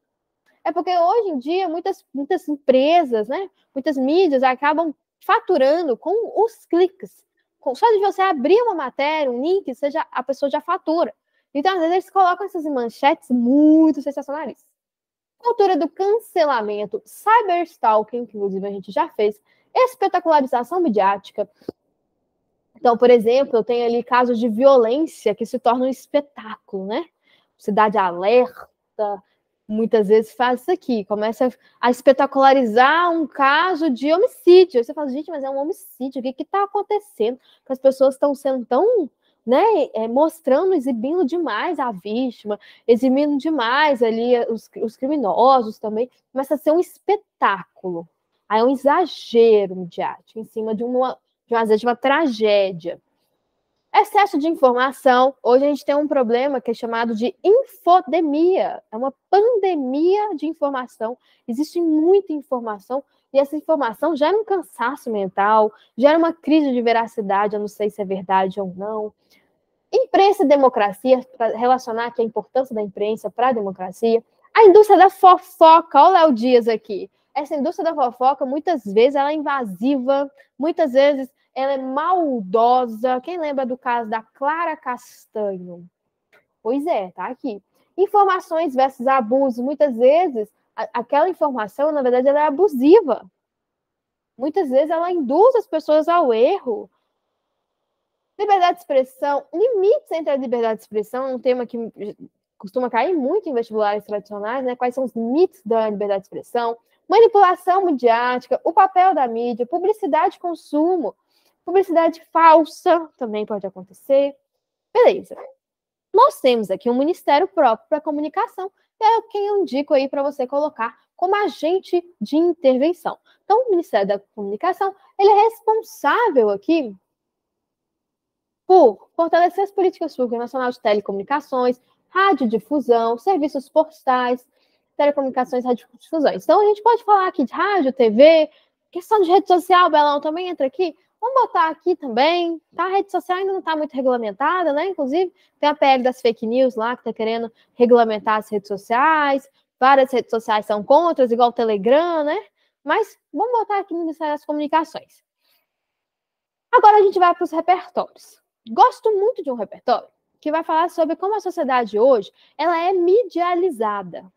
É porque hoje em dia muitas empresas, né? Muitas mídias acabam faturando com os cliques. Só de você abrir uma matéria, um link, a pessoa já fatura. Então, às vezes, eles colocam essas manchetes muito sensacionalistas. Cultura do cancelamento, cyberstalking, que inclusive a gente já fez, espetacularização midiática. Então, por exemplo, eu tenho ali casos de violência que se tornam um espetáculo, né? Cidade Alerta, muitas vezes faz isso aqui, começa a espetacularizar um caso de homicídio. Aí você fala, gente, mas é um homicídio, o que está acontecendo? Que as pessoas estão sendo tão, né, mostrando, exibindo demais a vítima, exibindo demais ali os criminosos também. Começa a ser um espetáculo, Aí é um exagero midiático em cima de uma tragédia. Excesso de informação. Hoje a gente tem um problema que é chamado de infodemia. É uma pandemia de informação. Existe muita informação e essa informação gera um cansaço mental, gera uma crise de veracidade, eu não sei se é verdade ou não. Imprensa e democracia, para relacionar aqui a importância da imprensa para a democracia. A indústria da fofoca, olha o Léo Dias aqui. Essa indústria da fofoca, muitas vezes, ela é invasiva, muitas vezes ela é maldosa. Quem lembra do caso da Clara Castanho? Pois é, tá aqui. Informações versus abuso. Muitas vezes, aquela informação, na verdade, ela é abusiva. Muitas vezes, ela induz as pessoas ao erro. Liberdade de expressão, limites entre a liberdade de expressão, é um tema que costuma cair muito em vestibulares tradicionais, né? Quais são os limites da liberdade de expressão? Manipulação midiática, o papel da mídia, publicidade de consumo, publicidade falsa também pode acontecer. Beleza. Nós temos aqui um ministério próprio para comunicação, que é quem eu indico aí para você colocar como agente de intervenção. Então, o Ministério da Comunicação, ele é responsável aqui por fortalecer as políticas públicas nacionais de telecomunicações, radiodifusão, serviços postais, telecomunicações e radiodifusões. Então, a gente pode falar aqui de rádio, TV, questão de rede social, Belão, também entra aqui. Vamos botar aqui também, tá? A rede social ainda não está muito regulamentada, né? Inclusive, tem a PL das fake news lá, que está querendo regulamentar as redes sociais. Várias redes sociais são contra, igual o Telegram, né? Mas vamos botar aqui no Ministério das Comunicações. Agora a gente vai para os repertórios. Gosto muito de um repertório que vai falar sobre como a sociedade hoje ela é medializada.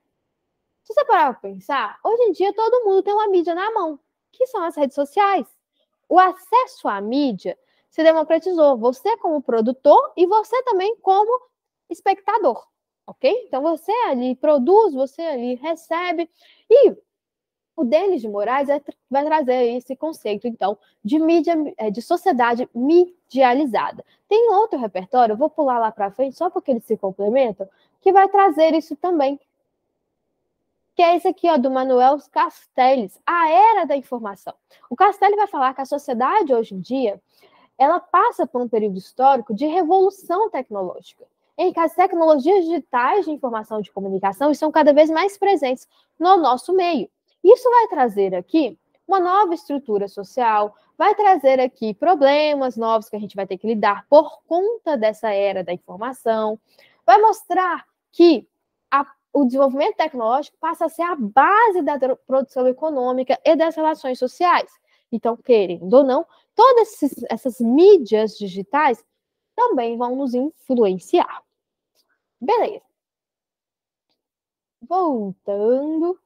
Se você parar para pensar, hoje em dia todo mundo tem uma mídia na mão, que são as redes sociais. O acesso à mídia se democratizou. Você como produtor e você também como espectador, ok? Então você ali produz, você ali recebe. E o Denis de Moraes vai trazer esse conceito, então, de mídia, de sociedade medializada. Tem outro repertório, eu vou pular lá para frente, só porque eles se complementam, que vai trazer isso também. Que é esse aqui, ó, do Manuel Castells, A Era da Informação. O Castells vai falar que a sociedade, hoje em dia, ela passa por um período histórico de revolução tecnológica, em que as tecnologias digitais de informação e de comunicação estão cada vez mais presentes no nosso meio. Isso vai trazer aqui uma nova estrutura social, vai trazer aqui problemas novos que a gente vai ter que lidar por conta dessa era da informação, vai mostrar que o desenvolvimento tecnológico passa a ser a base da produção econômica e das relações sociais. Então, querendo ou não, todas essas mídias digitais também vão nos influenciar. Beleza. Voltando.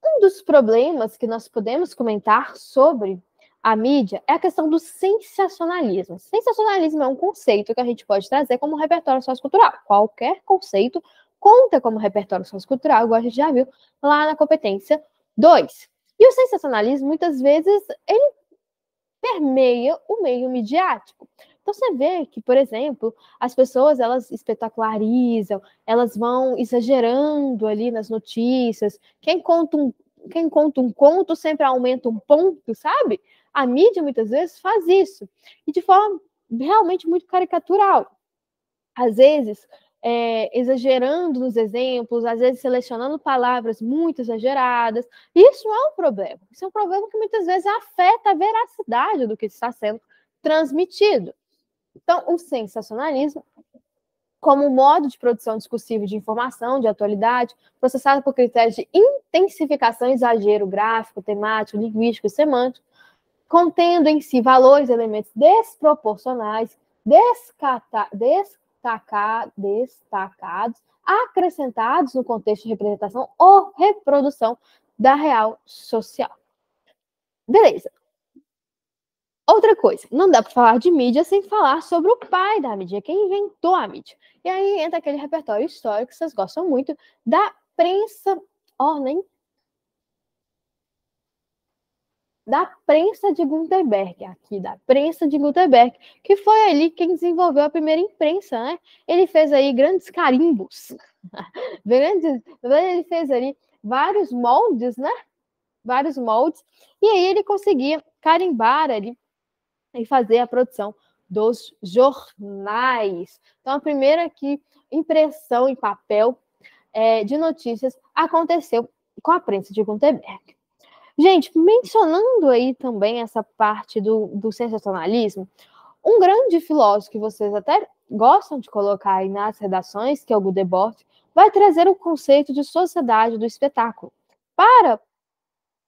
Um dos problemas que nós podemos comentar sobre a mídia é a questão do sensacionalismo. Sensacionalismo é um conceito que a gente pode trazer como repertório sociocultural. Qualquer conceito conta como repertório sociocultural, igual a gente já viu lá na competência 2. E o sensacionalismo, muitas vezes, ele permeia o meio midiático. Então, você vê que, por exemplo, as pessoas, elas espetacularizam, elas vão exagerando ali nas notícias. Quem conta um conto sempre aumenta um ponto, sabe? A mídia, muitas vezes, faz isso. E de forma realmente muito caricatural. Às vezes, exagerando nos exemplos, às vezes selecionando palavras muito exageradas. Isso é um problema. Isso é um problema que muitas vezes afeta a veracidade do que está sendo transmitido. Então, o sensacionalismo, como modo de produção discursiva de informação, de atualidade, processado por critérios de intensificação, exagero gráfico, temático, linguístico e semântico, contendo em si valores e elementos desproporcionais, destacados, acrescentados no contexto de representação ou reprodução da real social. Beleza. Outra coisa, não dá para falar de mídia sem falar sobre o pai da mídia, quem inventou a mídia. E aí entra aquele repertório histórico que vocês gostam muito da prensa, da prensa de Gutenberg, que foi ali quem desenvolveu a primeira imprensa, né? Ele fez aí grandes carimbos, ele fez ali vários moldes, né? vários moldes, e aí ele conseguia carimbar ali e fazer a produção dos jornais. Então, a primeira impressão em papel de notícias aconteceu com a prensa de Gutenberg. Gente, mencionando aí também essa parte do sensacionalismo, um grande filósofo que vocês até gostam de colocar aí nas redações, que é o Gudebord, vai trazer o conceito de sociedade do espetáculo. Para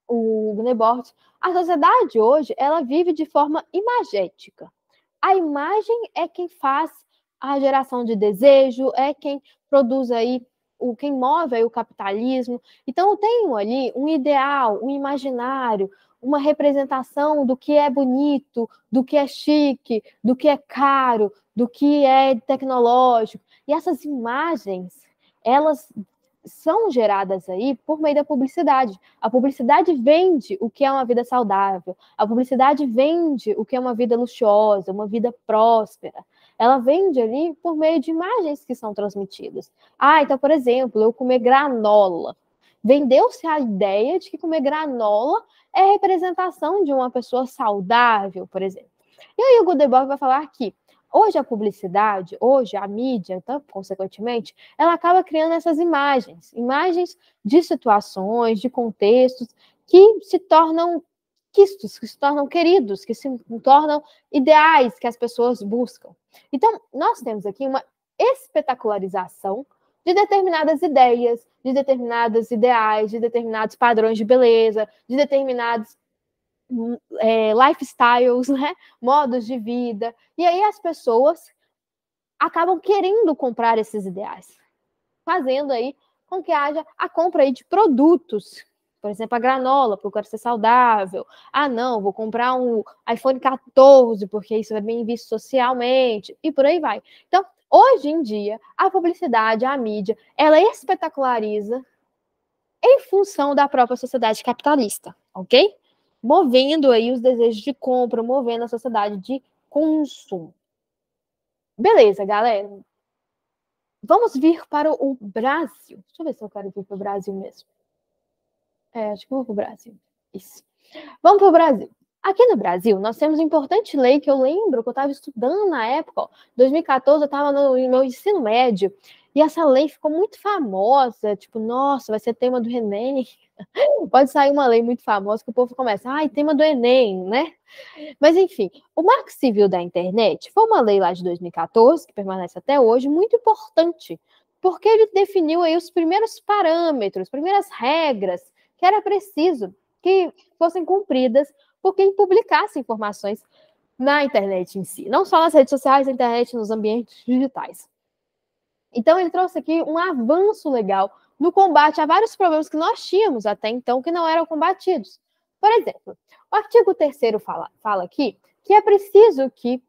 o Gudebord, a sociedade hoje, ela vive de forma imagética. A imagem é quem faz a geração de desejo, é quem produz aí, quem move aí o capitalismo. Então, eu tenho ali um ideal, um imaginário, uma representação do que é bonito, do que é chique, do que é caro, do que é tecnológico. E essas imagens, elas são geradas aí por meio da publicidade. A publicidade vende o que é uma vida saudável, a publicidade vende o que é uma vida luxuosa, uma vida próspera. Ela vende ali por meio de imagens que são transmitidas. Então, por exemplo, eu comer granola. Vendeu-se a ideia de que comer granola é representação de uma pessoa saudável, por exemplo. E aí o Gudebord vai falar que hoje a publicidade, hoje a mídia, então, consequentemente, ela acaba criando essas imagens de situações, de contextos que se tornam quistos, que se tornam queridos, que se tornam ideais que as pessoas buscam. Então, nós temos aqui uma espetacularização de determinadas ideias, de determinados ideais, de determinados padrões de beleza, de determinados lifestyles, né? Modos de vida. E aí as pessoas acabam querendo comprar esses ideais, fazendo aí com que haja a compra aí de produtos. Por exemplo, a granola, porque eu quero ser saudável. Não, vou comprar um iPhone 14, porque isso é bem visto socialmente, e por aí vai. Então, hoje em dia, a publicidade, a mídia, ela espetaculariza em função da própria sociedade capitalista, ok? Movendo aí os desejos de compra, movendo a sociedade de consumo. Beleza, galera. Vamos vir para o Brasil. Deixa eu ver se eu quero vir para o Brasil mesmo. Acho que eu vou para o Brasil. Isso. Vamos para o Brasil. Aqui no Brasil, nós temos uma importante lei que eu lembro que eu estava estudando na época. Em 2014, eu estava no meu ensino médio. E essa lei ficou muito famosa. Tipo, nossa, vai ser tema do Enem. Pode sair uma lei muito famosa que o povo começa, tema do Enem, né? Mas, enfim, o Marco Civil da Internet foi uma lei lá de 2014, que permanece até hoje, muito importante, porque ele definiu aí os primeiros parâmetros, as primeiras regras que era preciso que fossem cumpridas por quem publicasse informações na internet em si, não só nas redes sociais, na internet, nos ambientes digitais. Então, ele trouxe aqui um avanço legal no combate a vários problemas que nós tínhamos até então que não eram combatidos. Por exemplo, o artigo 3º fala aqui que é preciso que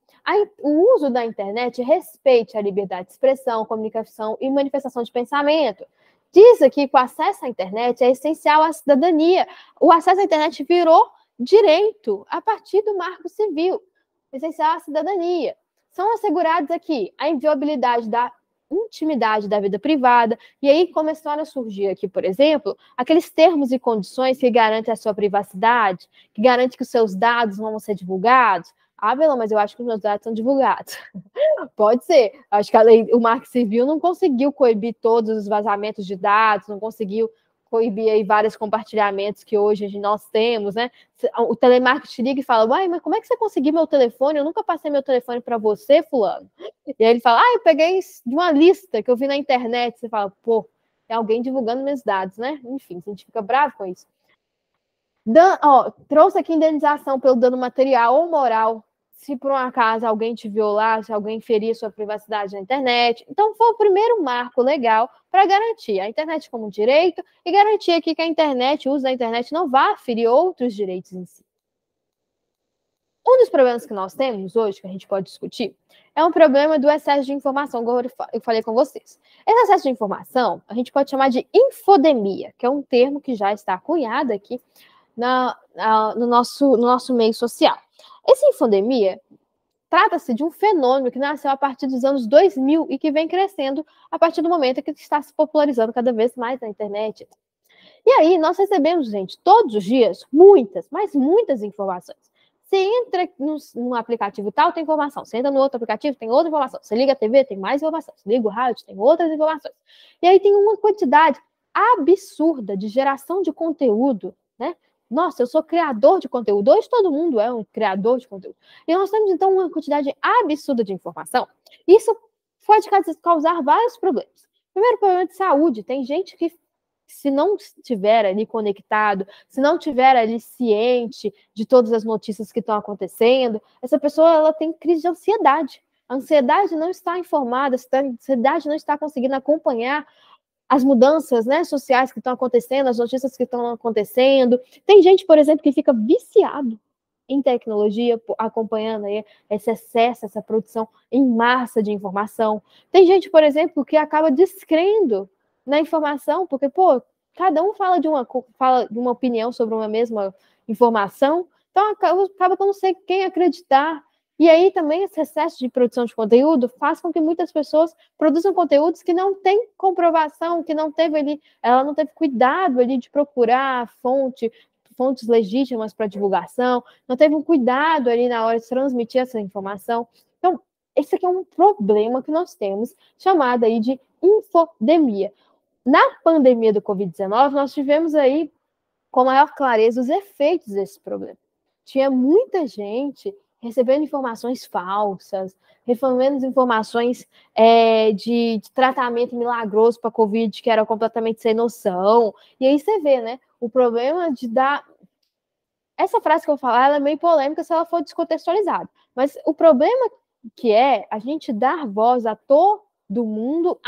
o uso da internet respeite a liberdade de expressão, comunicação e manifestação de pensamento. Diz aqui que o acesso à internet é essencial à cidadania. O acesso à internet virou direito a partir do Marco Civil, essencial à cidadania. São assegurados aqui a inviolabilidade da intimidade da vida privada, e aí começaram a surgir aqui, por exemplo, aqueles termos e condições que garantem a sua privacidade, que garantem que os seus dados não vão ser divulgados. Bela, mas eu acho que os meus dados são divulgados. Pode ser. Acho que o Marco Civil não conseguiu coibir todos os vazamentos de dados, não conseguiu coibir aí vários compartilhamentos que hoje nós temos, né? O telemarketing liga e fala, mas como é que você conseguiu meu telefone? Eu nunca passei meu telefone para você, fulano. E aí ele fala, eu peguei de uma lista que eu vi na internet. Você fala, é alguém divulgando meus dados, né? Enfim, a gente fica bravo com isso. Trouxe aqui indenização pelo dano material ou moral, se por um acaso alguém te violar, se alguém ferir sua privacidade na internet. Então, foi o primeiro marco legal para garantir a internet como direito e garantir aqui que a internet, o uso da internet, não vá ferir outros direitos em si. Um dos problemas que nós temos hoje, que a gente pode discutir, é um problema do excesso de informação, como eu falei com vocês. Esse excesso de informação, a gente pode chamar de infodemia, que é um termo que já está cunhado aqui no nosso meio social. Essa infodemia trata-se de um fenômeno que nasceu a partir dos anos 2000 e que vem crescendo a partir do momento que está se popularizando cada vez mais na internet. E aí, nós recebemos, gente, todos os dias, muitas, mas muitas informações. Você entra num aplicativo tal, tem informação. Você entra no outro aplicativo, tem outra informação. Você liga a TV, tem mais informação. Você liga o rádio, tem outras informações. E aí tem uma quantidade absurda de geração de conteúdo, né? Nossa, eu sou criador de conteúdo. Hoje todo mundo é um criador de conteúdo. E nós temos, então, uma quantidade absurda de informação. Isso pode causar vários problemas. Primeiro, problema de saúde. Tem gente que, se não estiver ali conectado, se não estiver ali ciente de todas as notícias que estão acontecendo, essa pessoa ela tem crise de ansiedade. A ansiedade não está informada, a ansiedade não está conseguindo acompanhar as mudanças, né, sociais que estão acontecendo, as notícias que estão acontecendo. Tem gente, por exemplo, que fica viciado em tecnologia, acompanhando aí esse excesso, essa produção em massa de informação. Tem gente, por exemplo, que acaba descrendo na informação, porque, pô, cada um fala de uma opinião sobre uma mesma informação, então acaba que eu não sei quem acreditar. E aí também esse excesso de produção de conteúdo faz com que muitas pessoas produzam conteúdos que não têm comprovação, que não teve ali, ela não teve cuidado ali de procurar fontes legítimas para divulgação, não teve um cuidado ali na hora de transmitir essa informação. Então, esse aqui é um problema que nós temos, chamado aí de infodemia. Na pandemia do Covid-19, nós tivemos aí com maior clareza os efeitos desse problema. Tinha muita gente recebendo informações falsas, recebendo informações de tratamento milagroso para Covid, que era completamente sem noção. E aí você vê, né? O problema de dar... Essa frase que eu falar, ela é meio polêmica se ela for descontextualizada. Mas o problema que é a gente dar voz a todo mundo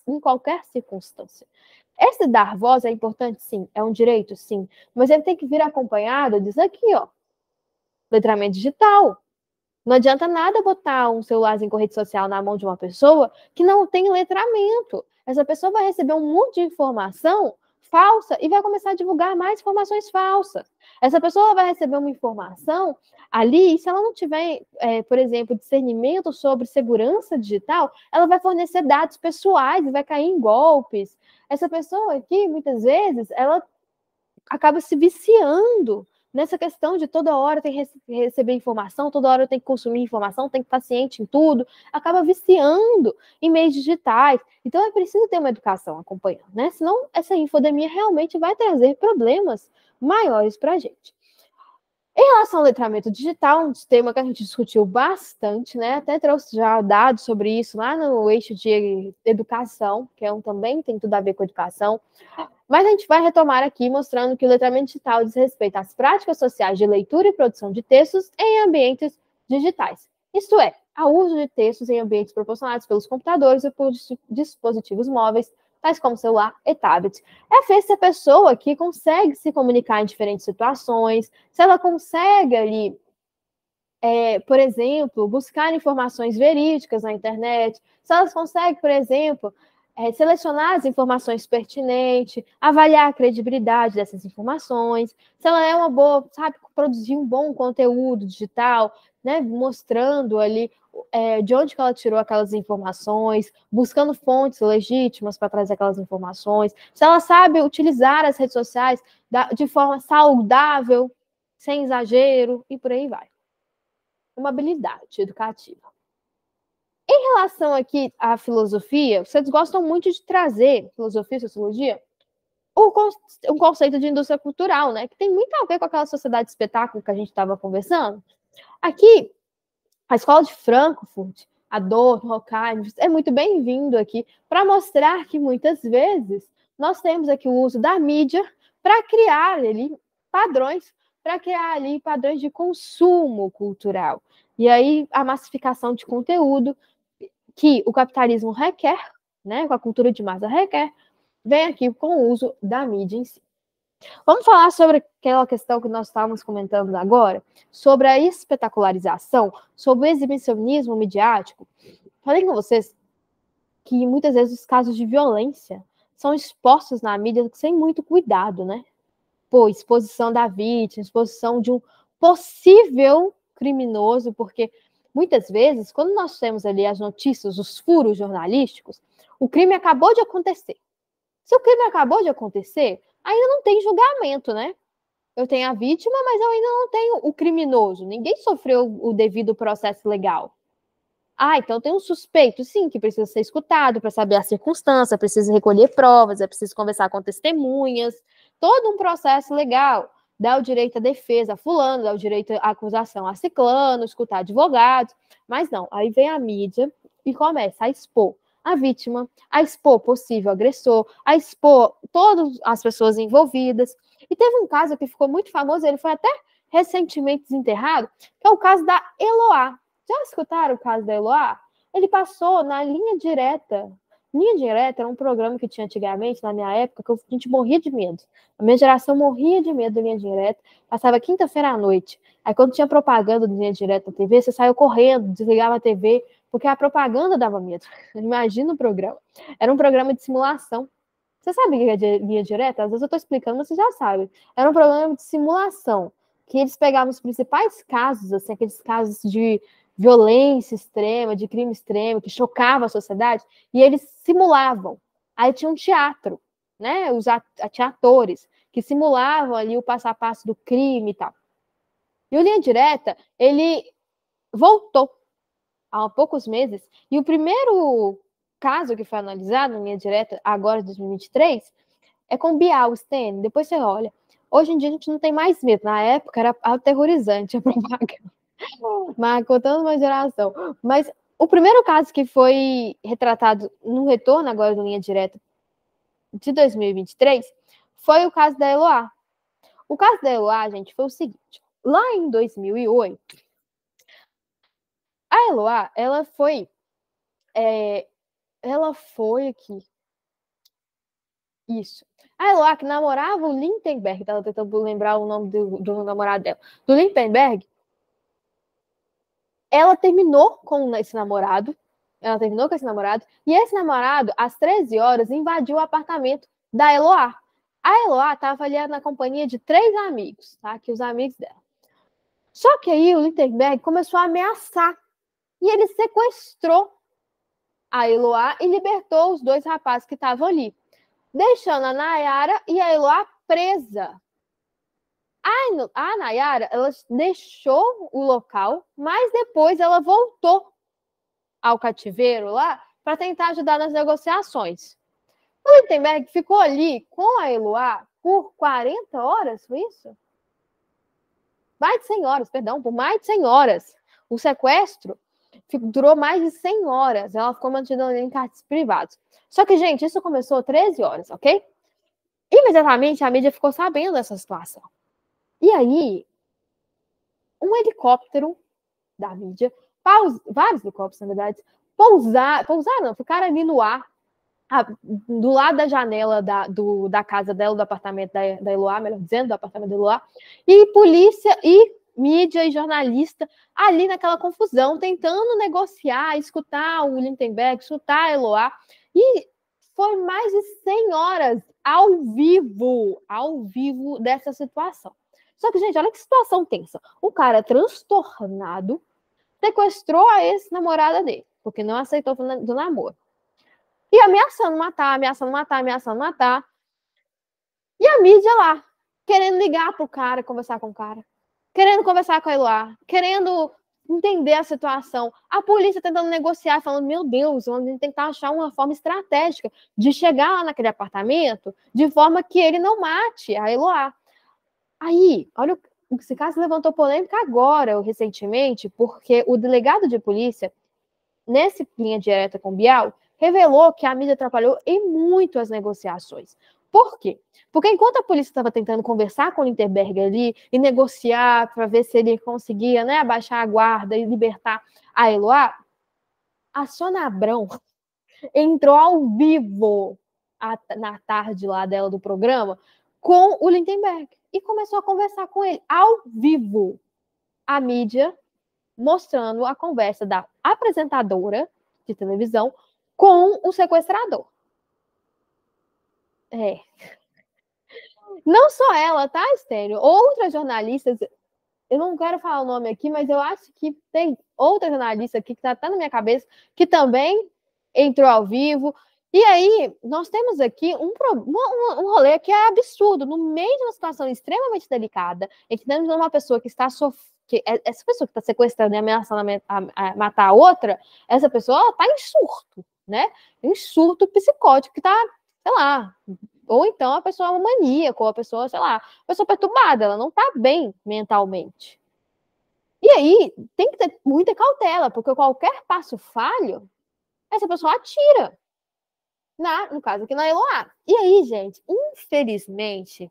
em qualquer circunstância. Esse dar voz é importante, sim. É um direito, sim. Mas ele tem que vir acompanhado disso aqui, ó. Letramento digital. Não adianta nada botar um celularzinho com rede social na mão de uma pessoa que não tem letramento. Essa pessoa vai receber um monte de informação falsa e vai começar a divulgar mais informações falsas. Essa pessoa vai receber uma informação ali, e se ela não tiver, por exemplo, discernimento sobre segurança digital, ela vai fornecer dados pessoais e vai cair em golpes. Essa pessoa aqui, muitas vezes, ela acaba se viciando nessa questão de toda hora tem que receber informação, toda hora tem que consumir informação, tem que estar ciente em tudo, acaba viciando em meios digitais. Então é preciso ter uma educação acompanhando, né? Senão essa infodemia realmente vai trazer problemas maiores para a gente. Em relação ao letramento digital, um tema que a gente discutiu bastante, né? Até trouxe já dados sobre isso lá no eixo de educação, que também tem tudo a ver com educação. Mas a gente vai retomar aqui mostrando que o letramento digital diz respeito às práticas sociais de leitura e produção de textos em ambientes digitais. Isto é, ao uso de textos em ambientes proporcionados pelos computadores e por dispositivos móveis, tais como celular e tablet. É ver se a pessoa que consegue se comunicar em diferentes situações, se ela consegue ali, por exemplo, buscar informações verídicas na internet, se ela consegue, por exemplo, selecionar as informações pertinentes, avaliar a credibilidade dessas informações, se ela é uma boa, sabe, produzir um bom conteúdo digital, né, mostrando ali de onde que ela tirou aquelas informações, buscando fontes legítimas para trazer aquelas informações, se ela sabe utilizar as redes sociais de forma saudável, sem exagero, e por aí vai. Uma habilidade educativa. Em relação aqui à filosofia, vocês gostam muito de trazer, filosofia e sociologia, um conceito de indústria cultural, né? Que tem muito a ver com aquela sociedade de espetáculo que a gente estava conversando. Aqui, a Escola de Frankfurt, Adorno, Horkheim, é muito bem-vindo aqui para mostrar que muitas vezes nós temos aqui o uso da mídia para criar ali padrões de consumo cultural. E aí a massificação de conteúdo que o capitalismo requer, né, com a cultura de massa requer, vem aqui com o uso da mídia em si. Vamos falar sobre aquela questão que nós estávamos comentando agora, sobre a espetacularização, sobre o exibicionismo midiático. Falei com vocês que muitas vezes os casos de violência são expostos na mídia sem muito cuidado, né? Pô, exposição da vítima, exposição de um possível criminoso, porque muitas vezes, quando nós temos ali as notícias, os furos jornalísticos, o crime acabou de acontecer. Se o crime acabou de acontecer, ainda não tem julgamento, né? Eu tenho a vítima, mas eu ainda não tenho o criminoso. Ninguém sofreu o devido processo legal. Então tem um suspeito, sim, que precisa ser escutado para saber a circunstância, precisa recolher provas, é preciso conversar com testemunhas, todo um processo legal. Dá o direito à defesa a fulano, dá o direito à acusação a ciclano, escutar advogados, mas não, aí vem a mídia e começa a expor a vítima, a expor possível agressor, a expor todas as pessoas envolvidas. E teve um caso que ficou muito famoso, ele foi até recentemente desenterrado, que é o caso da Eloá. Já escutaram o caso da Eloá? Ele passou na Linha Direta. Linha Direta era um programa que tinha antigamente, na minha época, que a gente morria de medo. A minha geração morria de medo da Linha Direta. Passava quinta-feira à noite. Aí quando tinha propaganda de Linha Direta na TV, você saiu correndo, desligava a TV, porque a propaganda dava medo. Imagina o programa. Era um programa de simulação. Você sabe o que é Linha Direta? Às vezes eu estou explicando, mas você já sabe. Era um programa de simulação, que eles pegavam os principais casos, assim, aqueles casos de violência extrema, de crime extremo, que chocava a sociedade, e eles simulavam. Aí tinha um teatro, né? Tinha atores que simulavam ali o passo a passo do crime e tal. E o Linha Direta, ele voltou há poucos meses, e o primeiro caso que foi analisado na Linha Direta, agora de 2023, é com Bial, Stênio. Depois você olha. Hoje em dia a gente não tem mais medo. Na época era aterrorizante a propaganda. Marcou uma geração. Mas o primeiro caso que foi retratado no retorno agora do Linha Direta de 2023 foi o caso da Eloá. O caso da Eloá, gente, foi o seguinte. Lá em 2008, a Eloá, ela foi aqui. Isso. A Eloá, que namorava o Lindenberg, estava tentando lembrar o nome do namorado dela. Do Lindenberg, ela terminou com esse namorado. E esse namorado, às 13 horas, invadiu o apartamento da Eloá. A Eloá estava ali na companhia de 3 amigos, tá? Que os amigos dela. Só que aí o Lindenberg começou a ameaçar. E ele sequestrou a Eloá e libertou os 2 rapazes que estavam ali, deixando a Nayara e a Eloá presa. A Nayara, ela deixou o local, mas depois ela voltou ao cativeiro lá para tentar ajudar nas negociações. O Lindenberg ficou ali com a Eloá por 40 horas, foi isso? Mais de 100 horas, perdão, por mais de 100 horas. O sequestro durou mais de 100 horas. Ela ficou mantida em cárceres privados. Só que, gente, isso começou 13 horas, ok? Imediatamente a mídia ficou sabendo dessa situação. E aí, um helicóptero da mídia, vários helicópteros, na verdade, ficaram ali no ar, do lado da janela da casa dela, do apartamento da Eloá, melhor dizendo, do apartamento da Eloá, e polícia e mídia e jornalista ali naquela confusão, tentando negociar, escutar o Lindenberg, escutar a Eloá, e foi mais de 100 horas ao vivo dessa situação. Só que, gente, olha que situação tensa. O cara transtornado sequestrou a ex-namorada dele, porque não aceitou do namoro. E ameaçando matar. E a mídia lá, querendo ligar pro cara, conversar com o cara. Querendo conversar com a Eloá, querendo entender a situação. A polícia tentando negociar, falando, meu Deus, a gente tem que achar uma forma estratégica de chegar lá naquele apartamento de forma que ele não mate a Eloá. Aí, olha, esse caso levantou polêmica agora, recentemente, porque o delegado de polícia, nesse Linha Direta com Bial, revelou que a mídia atrapalhou em muito as negociações. Por quê? Porque enquanto a polícia estava tentando conversar com o Lindenberg ali e negociar para ver se ele conseguia, né, abaixar a guarda e libertar a Eloá, a Sônia Abrão entrou ao vivo na tarde lá dela do programa com o Lindenberg e começou a conversar com ele ao vivo. A mídia mostrando a conversa da apresentadora de televisão com o sequestrador. Não só ela, tá, Estênio? Outras jornalistas, eu não quero falar o nome aqui, mas eu acho que tem outra jornalista aqui que tá na minha cabeça, que também entrou ao vivo. E aí, nós temos aqui um rolê que é absurdo. No meio de uma situação extremamente delicada, em que temos uma pessoa que está sofrendo, essa pessoa que está sequestrando e ameaçando a matar a outra, essa pessoa está em surto, né? Em surto psicótico, que está, sei lá, ou então a pessoa é uma maníaca, ou a pessoa, sei lá, a pessoa perturbada, ela não está bem mentalmente. E aí, tem que ter muita cautela, porque qualquer passo falho, essa pessoa atira. No caso aqui na Eloá. E aí, gente, infelizmente,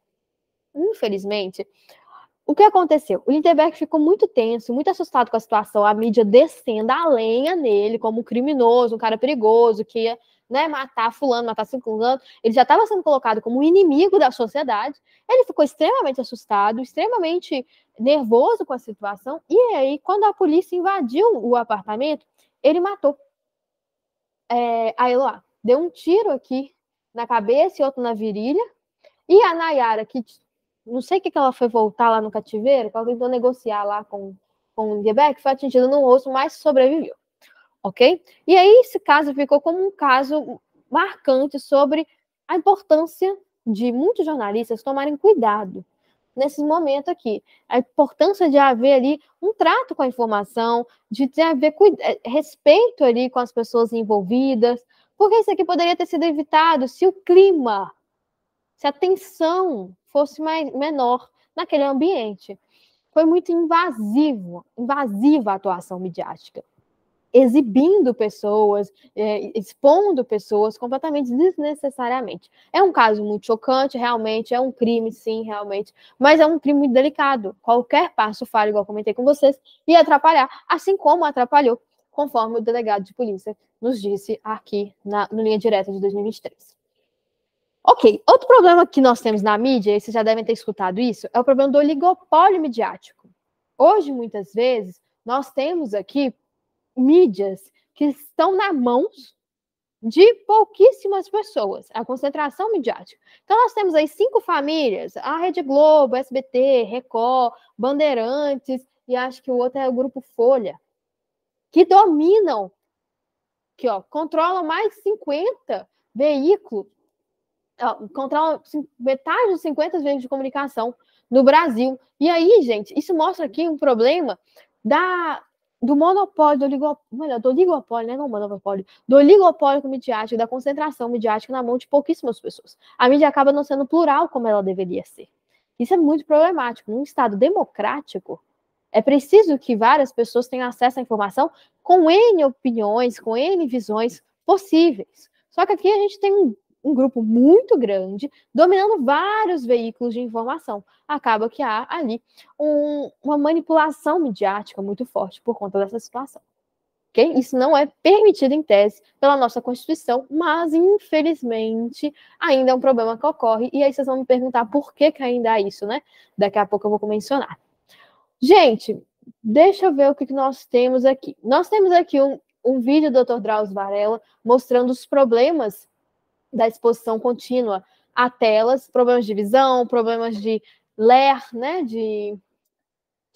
o que aconteceu? O Lindenberg ficou muito tenso, muito assustado com a situação, a mídia descendo a lenha nele como um criminoso, um cara perigoso, que ia, né, matar fulano, matar fulano. Ele já estava sendo colocado como um inimigo da sociedade. Ele ficou extremamente assustado, extremamente nervoso com a situação. E aí, quando a polícia invadiu o apartamento, ele matou a Eloá. Deu um tiro aqui na cabeça e outro na virilha. E a Nayara, que não sei o que ela foi voltar lá no cativeiro, que ela tentou negociar lá com o Lindenberg, foi atingida no rosto, mas sobreviveu. Ok? E aí esse caso ficou como um caso marcante sobre a importância de muitos jornalistas tomarem cuidado nesse momento aqui. A importância de haver ali um trato com a informação, de haver respeito ali com as pessoas envolvidas, porque isso aqui poderia ter sido evitado se o clima, se a tensão fosse menor naquele ambiente. Foi muito invasiva a atuação midiática, exibindo pessoas, expondo pessoas completamente desnecessariamente. É um caso muito chocante, realmente, é um crime, sim, realmente, mas é um crime muito delicado. Qualquer passo falho, igual eu comentei com vocês, ia atrapalhar, assim como atrapalhou, conforme o delegado de polícia nos disse aqui no Linha Direta de 2023. Ok, outro problema que nós temos na mídia, e vocês já devem ter escutado isso, é o problema do oligopólio midiático. Hoje, muitas vezes, nós temos aqui mídias que estão na mãos de pouquíssimas pessoas, a concentração midiática. Então, nós temos aí 5 famílias, a Rede Globo, SBT, Record, Bandeirantes, e acho que o outro é o Grupo Folha, que dominam, que controlam mais de 50 veículos, controlam metade dos 50 veículos de comunicação no Brasil. E aí, gente, isso mostra aqui um problema do monopólio, do oligopólio, né? Não monopólio, do oligopólio midiático, da concentração midiática na mão de pouquíssimas pessoas. A mídia acaba não sendo plural como ela deveria ser. Isso é muito problemático. Num Estado democrático, é preciso que várias pessoas tenham acesso à informação com N opiniões, com N visões possíveis. Só que aqui a gente tem um grupo muito grande, dominando vários veículos de informação. Acaba que há ali uma manipulação midiática muito forte por conta dessa situação. Okay? Isso não é permitido em tese pela nossa Constituição, mas, infelizmente, ainda é um problema que ocorre. E aí vocês vão me perguntar por que ainda há isso, né? Daqui a pouco eu vou mencionar. Gente, deixa eu ver o que nós temos aqui. Nós temos aqui um vídeo do Dr. Drauzio Varela mostrando os problemas da exposição contínua a telas, problemas de visão, problemas de ler, né, de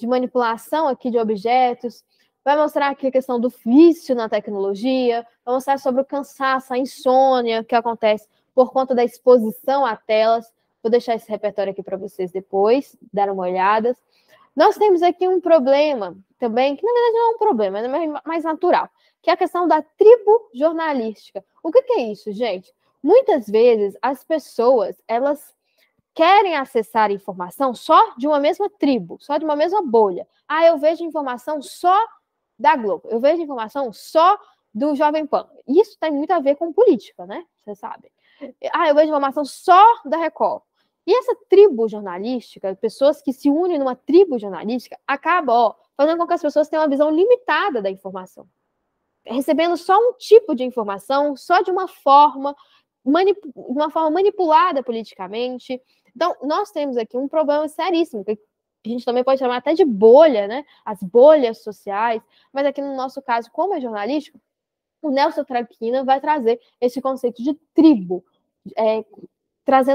manipulação aqui de objetos, vai mostrar aqui a questão do vício na tecnologia, vai mostrar sobre o cansaço, a insônia que acontece por conta da exposição a telas. Vou deixar esse repertório aqui para vocês depois, dar uma olhada. Nós temos aqui um problema também, que na verdade não é um problema, é mais natural, que é a questão da tribo jornalística. O que é isso, gente? Muitas vezes as pessoas, elas querem acessar informação só de uma mesma tribo, só de uma mesma bolha. Ah, eu vejo informação só da Globo, eu vejo informação só do Jovem Pan. Isso tem muito a ver com política, né? Vocês sabem. Ah, eu vejo informação só da Record. E essa tribo jornalística, pessoas que se unem numa tribo jornalística, acaba fazendo com que as pessoas tenham uma visão limitada da informação. Recebendo só um tipo de informação, só de uma forma manipulada politicamente. Então, nós temos aqui um problema seríssimo, que a gente também pode chamar até de bolha, né? As bolhas sociais, mas aqui no nosso caso, como é jornalístico, o Nelson Traquina vai trazer esse conceito de tribo,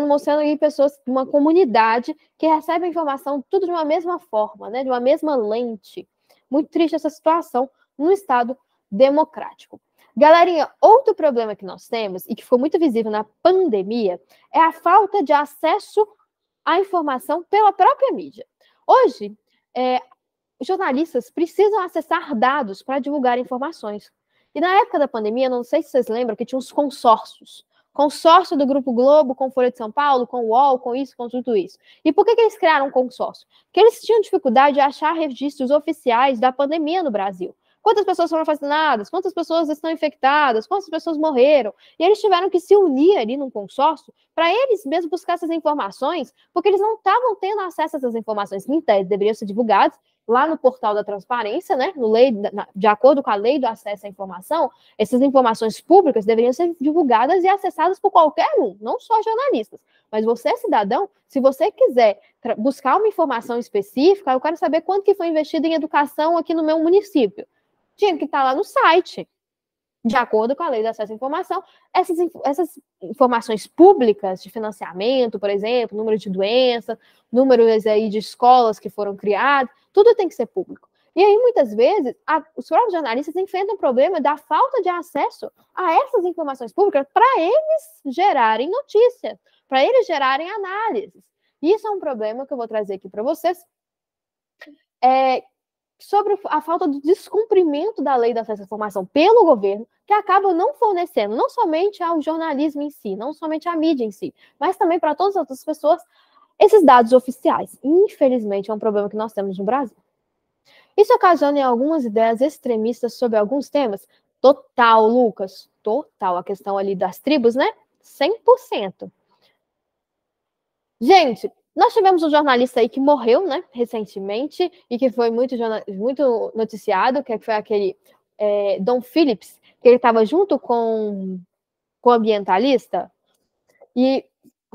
mostrando aí pessoas, uma comunidade que recebe a informação tudo de uma mesma forma, né? De uma mesma lente. Muito triste essa situação no Estado democrático. Galerinha, outro problema que nós temos, e que ficou muito visível na pandemia, é a falta de acesso à informação pela própria mídia. Hoje, jornalistas precisam acessar dados para divulgar informações. E na época da pandemia, não sei se vocês lembram, que tinha uns consórcios. Consórcio do Grupo Globo com Folha de São Paulo, com o UOL, com isso, com tudo isso. E por que eles criaram um consórcio? Porque eles tinham dificuldade de achar registros oficiais da pandemia no Brasil. Quantas pessoas foram vacinadas? Quantas pessoas estão infectadas? Quantas pessoas morreram? E eles tiveram que se unir ali num consórcio para eles mesmos buscar essas informações, porque eles não estavam tendo acesso a essas informações que, em tese, deveriam ser divulgadas lá no portal da transparência, né? De acordo com a lei do acesso à informação, essas informações públicas deveriam ser divulgadas e acessadas por qualquer um, não só jornalistas. Mas você, cidadão, se você quiser buscar uma informação específica, eu quero saber quanto que foi investido em educação aqui no meu município. Tinha que estar lá no site, de acordo com a lei de acesso à informação. Essas informações públicas de financiamento, por exemplo, número de doença, números aí de escolas que foram criadas, tudo tem que ser público. E aí, muitas vezes, os próprios jornalistas enfrentam o problema da falta de acesso a essas informações públicas para eles gerarem notícias, para eles gerarem análises. Isso é um problema que eu vou trazer aqui para vocês. Sobre a falta de descumprimento da lei de acesso à informação pelo governo, que acaba não fornecendo, não somente ao jornalismo em si, não somente à mídia em si, mas também para todas as outras pessoas, esses dados oficiais. Infelizmente, é um problema que nós temos no Brasil. Isso ocasiona algumas ideias extremistas sobre alguns temas? Total, Lucas, total. A questão ali das tribos, né? 100%. Gente, nós tivemos um jornalista aí que morreu, né, recentemente, e que foi muito noticiado, que foi aquele Dom Phillips, que ele estava junto com o ambientalista, e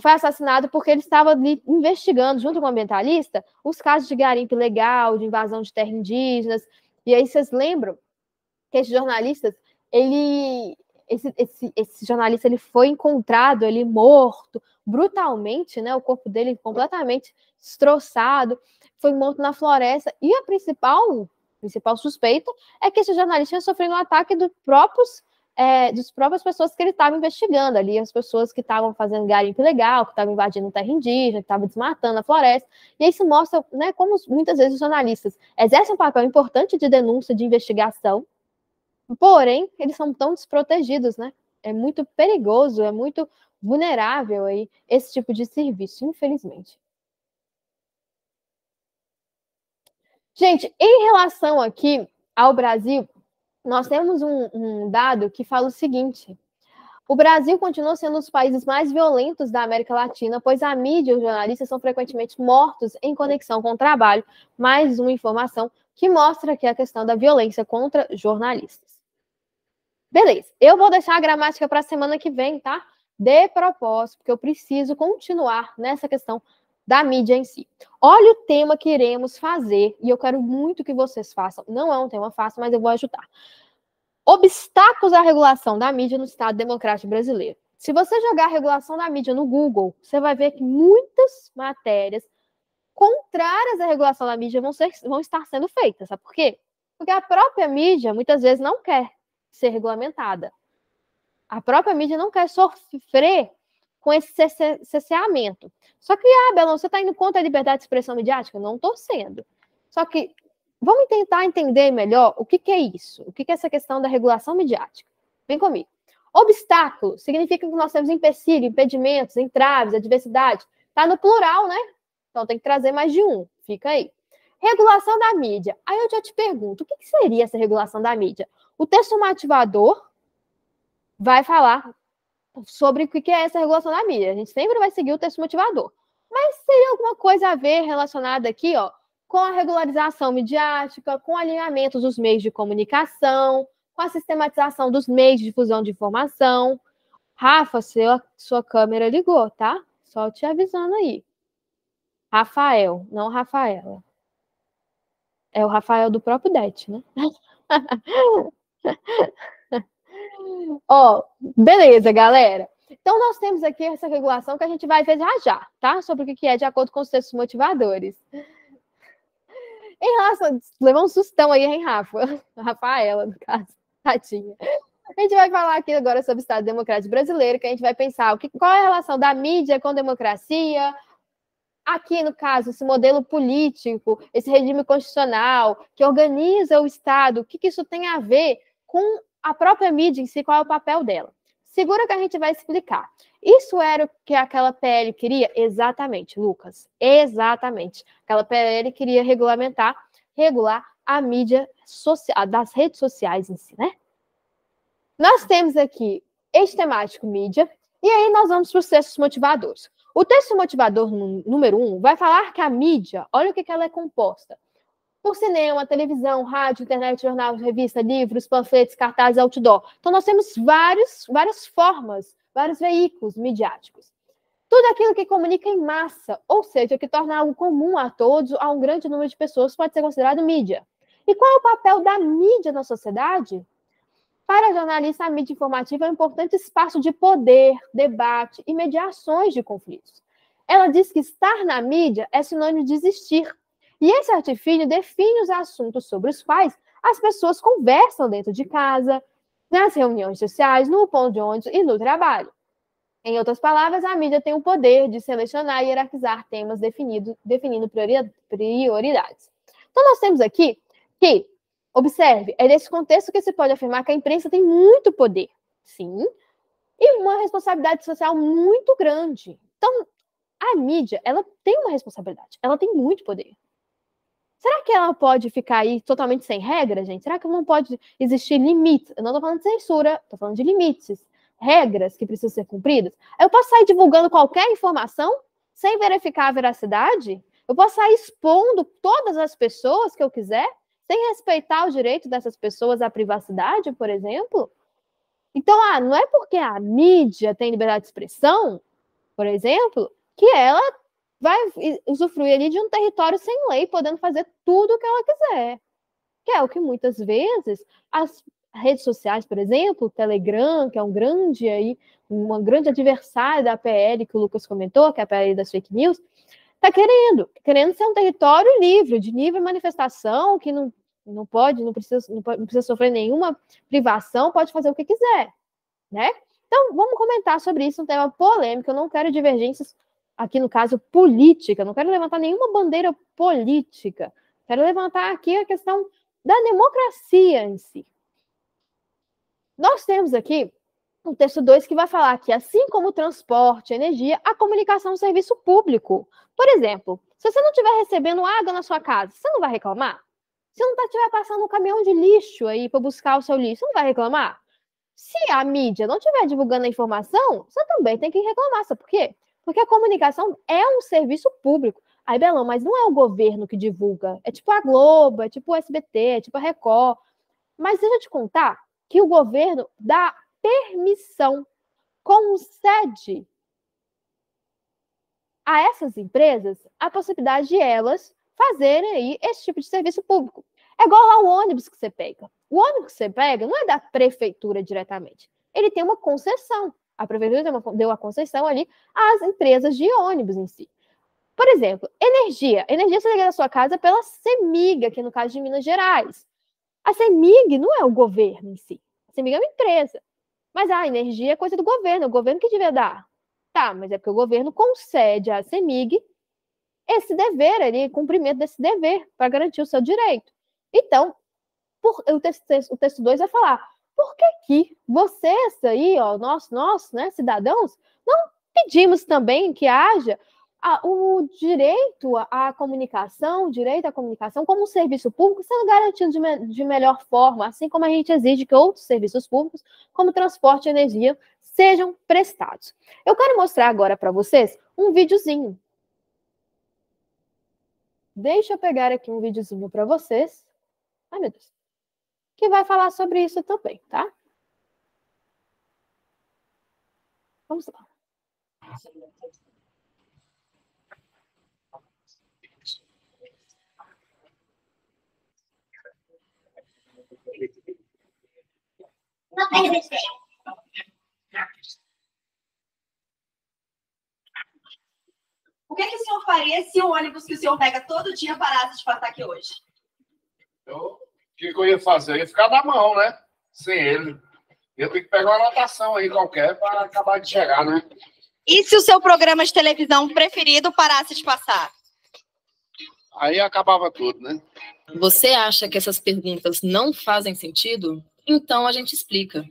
foi assassinado porque ele estava investigando, junto com o ambientalista, os casos de garimpo ilegal, de invasão de terra indígenas. E aí vocês lembram que esses jornalistas, esse jornalista ele foi encontrado ali morto, brutalmente, né? O corpo dele completamente destroçado, foi morto na floresta. E a principal suspeita é que esse jornalista tinha sofrido um ataque das próprias pessoas que ele estava investigando ali, as pessoas que estavam fazendo garimpo ilegal, que estavam invadindo terra indígena, que estavam desmatando a floresta. E isso mostra, né, como muitas vezes os jornalistas exercem um papel importante de denúncia, de investigação, porém, eles são tão desprotegidos, né? É muito perigoso, é muito vulnerável aí esse tipo de serviço, infelizmente. Gente, em relação aqui ao Brasil, nós temos um dado que fala o seguinte: o Brasil continua sendo um dos países mais violentos da América Latina, pois a mídia e os jornalistas são frequentemente mortos em conexão com o trabalho. Mais uma informação que mostra aqui a questão da violência contra jornalistas. Beleza, eu vou deixar a gramática para a semana que vem, tá? De propósito, porque eu preciso continuar nessa questão da mídia em si. Olha o tema que iremos fazer, e eu quero muito que vocês façam. Não é um tema fácil, mas eu vou ajudar. Obstáculos à regulação da mídia no Estado Democrático Brasileiro. Se você jogar a regulação da mídia no Google, você vai ver que muitas matérias contrárias à regulação da mídia vão estar sendo feitas. Sabe por quê? Porque a própria mídia, muitas vezes, não quer ser regulamentada. A própria mídia não quer sofrer com esse cerceamento. Só que, Belão, você está indo contra a liberdade de expressão midiática? Não estou sendo. Só que vamos tentar entender melhor o que é isso. O que é essa questão da regulação midiática? Vem comigo. Obstáculo significa que nós temos empecilho, impedimentos, entraves, adversidade. Está no plural, né? Então tem que trazer mais de um. Fica aí. Regulação da mídia. Aí eu já te pergunto, o que seria essa regulação da mídia? O texto motivador vai falar sobre o que é essa regulação da mídia. A gente sempre vai seguir o texto motivador. Mas seria alguma coisa a ver relacionada aqui, ó, com a regularização midiática, com alinhamentos dos meios de comunicação, com a sistematização dos meios de difusão de informação. Rafa, sua câmera ligou, tá? Só te avisando aí. Rafael, não Rafaela. É o Rafael do próprio DET, né? Ó, beleza, galera. Então, nós temos aqui essa regulação que a gente vai ver já, tá? Sobre o que é de acordo com os textos motivadores. Em relação... Levou um sustão aí, hein, Rafa? Rafaela, no caso. Tadinha. A gente vai falar aqui agora sobre o Estado Democrático Brasileiro, que a gente vai pensar qual é a relação da mídia com a democracia. Aqui, no caso, esse modelo político, esse regime constitucional que organiza o Estado, o que isso tem a ver com a própria mídia em si, qual é o papel dela. Segura que a gente vai explicar. Isso era o que aquela PL queria? Exatamente, Lucas. Exatamente. Aquela PL queria regular a mídia social, das redes sociais em si, né? Nós temos aqui eixo temático mídia, e aí nós vamos para os textos motivadores. O texto motivador número 1 vai falar que a mídia, olha o que ela é composta. Por cinema, televisão, rádio, internet, jornal, revista, livros, panfletos, cartazes, outdoor. Então, nós temos várias formas, vários veículos midiáticos. Tudo aquilo que comunica em massa, ou seja, que torna algo comum a todos, a um grande número de pessoas, pode ser considerado mídia. E qual é o papel da mídia na sociedade? Para a jornalista, a mídia informativa é um importante espaço de poder, debate e mediações de conflitos. Ela diz que estar na mídia é sinônimo de existir. E esse artifício define os assuntos sobre os quais as pessoas conversam dentro de casa, nas reuniões sociais, no ponto de ônibus e no trabalho. Em outras palavras, a mídia tem o poder de selecionar e hierarquizar temas definindo prioridades. Então, nós temos aqui que, observe, é nesse contexto que se pode afirmar que a imprensa tem muito poder, sim, e uma responsabilidade social muito grande. Então, a mídia, ela tem uma responsabilidade, ela tem muito poder. Será que ela pode ficar aí totalmente sem regra, gente? Será que não pode existir limites? Eu não estou falando de censura, estou falando de limites, regras que precisam ser cumpridas. Eu posso sair divulgando qualquer informação sem verificar a veracidade? Eu posso sair expondo todas as pessoas que eu quiser, sem respeitar o direito dessas pessoas à privacidade, por exemplo? Então, não é porque a mídia tem liberdade de expressão, por exemplo, que ela vai usufruir ali de um território sem lei, podendo fazer tudo o que ela quiser. Que é o que muitas vezes as redes sociais, por exemplo, o Telegram, que é uma grande adversária da PL, que o Lucas comentou, que é a PL das fake news, está querendo ser um território livre, de livre manifestação, que não precisa sofrer nenhuma privação, pode fazer o que quiser, né? Então, vamos comentar sobre isso, um tema polêmico. Eu não quero divergências, aqui no caso, política. Não quero levantar nenhuma bandeira política. Quero levantar aqui a questão da democracia em si. Nós temos aqui o texto 2 que vai falar que, assim como o transporte, a energia, a comunicação é um serviço público. Por exemplo, se você não estiver recebendo água na sua casa, você não vai reclamar? Se não estiver passando um caminhão de lixo aí para buscar o seu lixo, você não vai reclamar? Se a mídia não estiver divulgando a informação, você também tem que reclamar. Sabe por quê? Porque a comunicação é um serviço público. Aí, Belão, mas não é o governo que divulga. É tipo a Globo, é tipo o SBT, é tipo a Record. Mas deixa eu te contar que o governo dá permissão, concede a essas empresas a possibilidade de elas fazerem aí esse tipo de serviço público. É igual lá o ônibus que você pega. O ônibus que você pega não é da prefeitura diretamente. Ele tem uma concessão. A prefeitura deu a concessão ali às empresas de ônibus em si. Por exemplo, energia. Energia você liga na sua casa pela CEMIG, aqui no caso de Minas Gerais. A CEMIG não é o governo em si. A CEMIG é uma empresa. Mas a energia é coisa do governo. É o governo que devia dar. Tá, mas é porque o governo concede à CEMIG esse dever ali, cumprimento desse dever para garantir o seu direito. Então, o texto 2 vai falar, por que vocês aí, ó, nós, né, cidadãos, não pedimos também que haja o direito à comunicação, como um serviço público, sendo garantido de melhor forma, assim como a gente exige que outros serviços públicos, como transporte e energia, sejam prestados. Eu quero mostrar agora para vocês um videozinho. Deixa eu pegar aqui um videozinho para vocês. Ai, meu Deus. Que vai falar sobre isso também, tá? Vamos lá. Não perde tempo. O que o senhor faria se o ônibus que o senhor pega todo dia parasse de passar aqui hoje? O que eu ia fazer? Eu ia ficar na mão, né? Sem ele. Eu tenho que pegar uma anotação aí qualquer para acabar de chegar, né? E se o seu programa de televisão preferido parasse de passar? Aí acabava tudo, né? Você acha que essas perguntas não fazem sentido? Então a gente explica.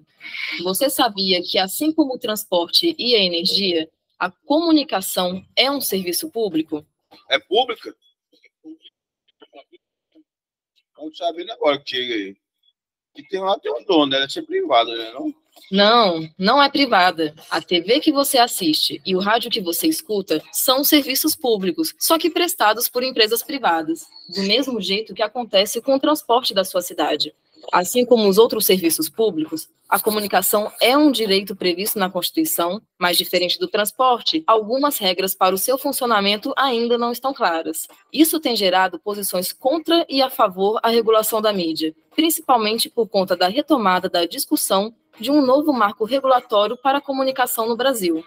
Você sabia que, assim como o transporte e a energia, a comunicação é um serviço público? É pública? Não sabendo agora que chega aí. E tem lá, tem um dono, né? Deve ser privado, né? Não? Não, não é privada. A TV que você assiste e o rádio que você escuta são serviços públicos, só que prestados por empresas privadas, do mesmo jeito que acontece com o transporte da sua cidade. Assim como os outros serviços públicos, a comunicação é um direito previsto na Constituição, mas diferente do transporte, algumas regras para o seu funcionamento ainda não estão claras. Isso tem gerado posições contra e a favor à regulação da mídia, principalmente por conta da retomada da discussão de um novo marco regulatório para a comunicação no Brasil.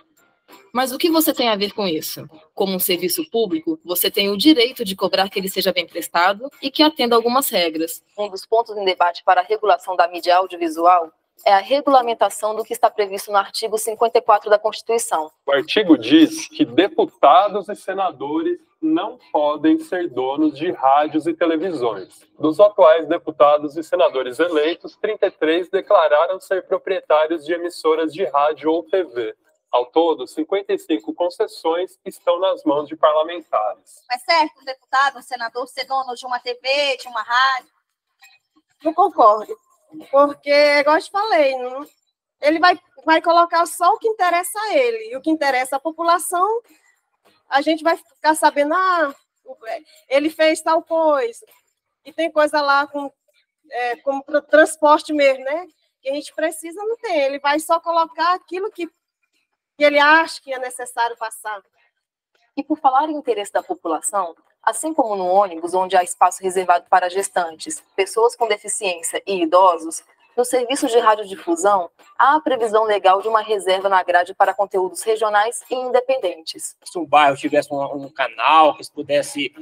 Mas o que você tem a ver com isso? Como um serviço público, você tem o direito de cobrar que ele seja bem prestado e que atenda algumas regras. Um dos pontos em debate para a regulação da mídia audiovisual é a regulamentação do que está previsto no artigo 54 da Constituição. O artigo diz que deputados e senadores não podem ser donos de rádios e televisões. Dos atuais deputados e senadores eleitos, 33 declararam ser proprietários de emissoras de rádio ou TV. Ao todo, 55 concessões estão nas mãos de parlamentares. É certo um deputado, um senador ser dono de uma TV, de uma rádio? Não concordo, porque, igual eu te falei, ele vai colocar só o que interessa a ele, e o que interessa à população, a gente vai ficar sabendo, ele fez tal coisa, e tem coisa lá como transporte mesmo, né? Que a gente precisa, não tem, ele vai só colocar aquilo que ele acha que é necessário passar. E por falar em interesse da população, assim como no ônibus, onde há espaço reservado para gestantes, pessoas com deficiência e idosos, no serviço de radiodifusão, há a previsão legal de uma reserva na grade para conteúdos regionais e independentes. Se o bairro tivesse um canal que se pudesse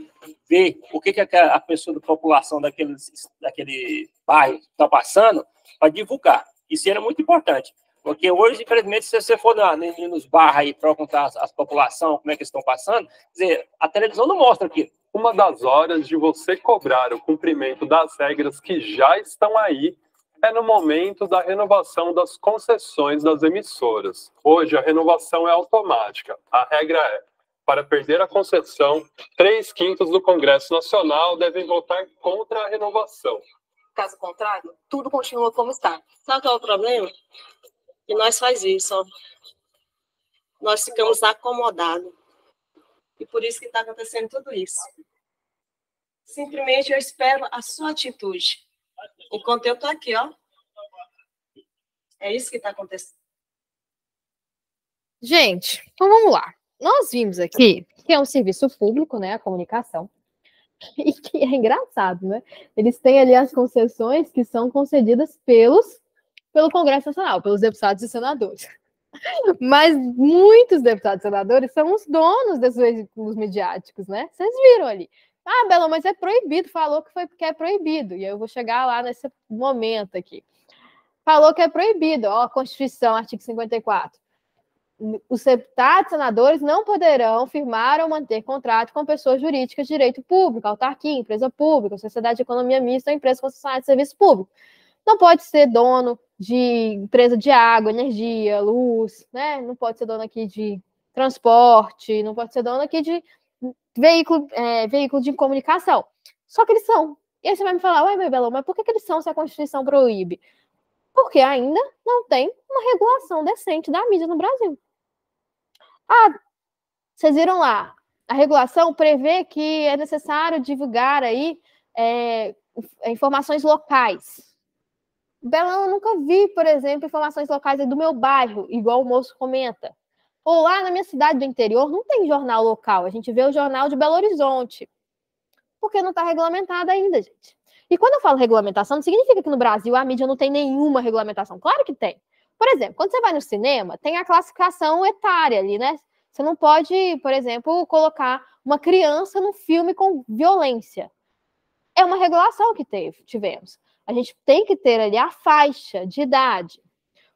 ver o que a pessoa da população daquele bairro está passando, para divulgar. Isso era muito importante. Porque hoje, infelizmente, se você for nos bairros aí para contar as populações, como é que estão passando, quer dizer, a televisão não mostra aquilo. Uma das horas de você cobrar o cumprimento das regras que já estão aí é no momento da renovação das concessões das emissoras. Hoje, a renovação é automática. A regra é, para perder a concessão, 3/5 do Congresso Nacional devem votar contra a renovação. Caso contrário, tudo continua como está. Sabe qual é o problema? E nós faz isso, ó. Nós ficamos acomodados. E por isso que está acontecendo tudo isso. Simplesmente eu espero a sua atitude. Enquanto eu estou aqui, ó. É isso que está acontecendo. Gente, então vamos lá. Nós vimos aqui que é um serviço público, né, a comunicação, e que é engraçado, né? Eles têm ali as concessões que são concedidas pelo Congresso Nacional, pelos deputados e senadores. Mas muitos deputados e senadores são os donos desses veículos midiáticos, né? Vocês viram ali. Ah, Belo, mas é proibido. Falou que foi porque é proibido. E eu vou chegar lá nesse momento aqui. Falou que é proibido. Ó, a Constituição, artigo 54. Os deputados e senadores não poderão firmar ou manter contrato com pessoas jurídicas de direito público, autarquia, empresa pública, sociedade de economia mista ou empresa concessionária de serviço público. Não pode ser dono de empresa de água, energia, luz, né? Não pode ser dono aqui de transporte, não pode ser dono aqui de veículo de comunicação. Só que eles são. E aí você vai me falar, ué, Belo, mas por que eles são se a Constituição proíbe? Porque ainda não tem uma regulação decente da mídia no Brasil. Ah, vocês viram lá, a regulação prevê que é necessário divulgar aí informações locais. Belão, eu nunca vi, por exemplo, informações locais do meu bairro, igual o moço comenta. Ou lá na minha cidade do interior, não tem jornal local. A gente vê o jornal de Belo Horizonte. Porque não está regulamentado ainda, gente. E quando eu falo regulamentação, não significa que no Brasil a mídia não tem nenhuma regulamentação. Claro que tem. Por exemplo, quando você vai no cinema, tem a classificação etária ali, né? Você não pode, por exemplo, colocar uma criança num filme com violência. É uma regulação que tivemos. A gente tem que ter ali a faixa de idade.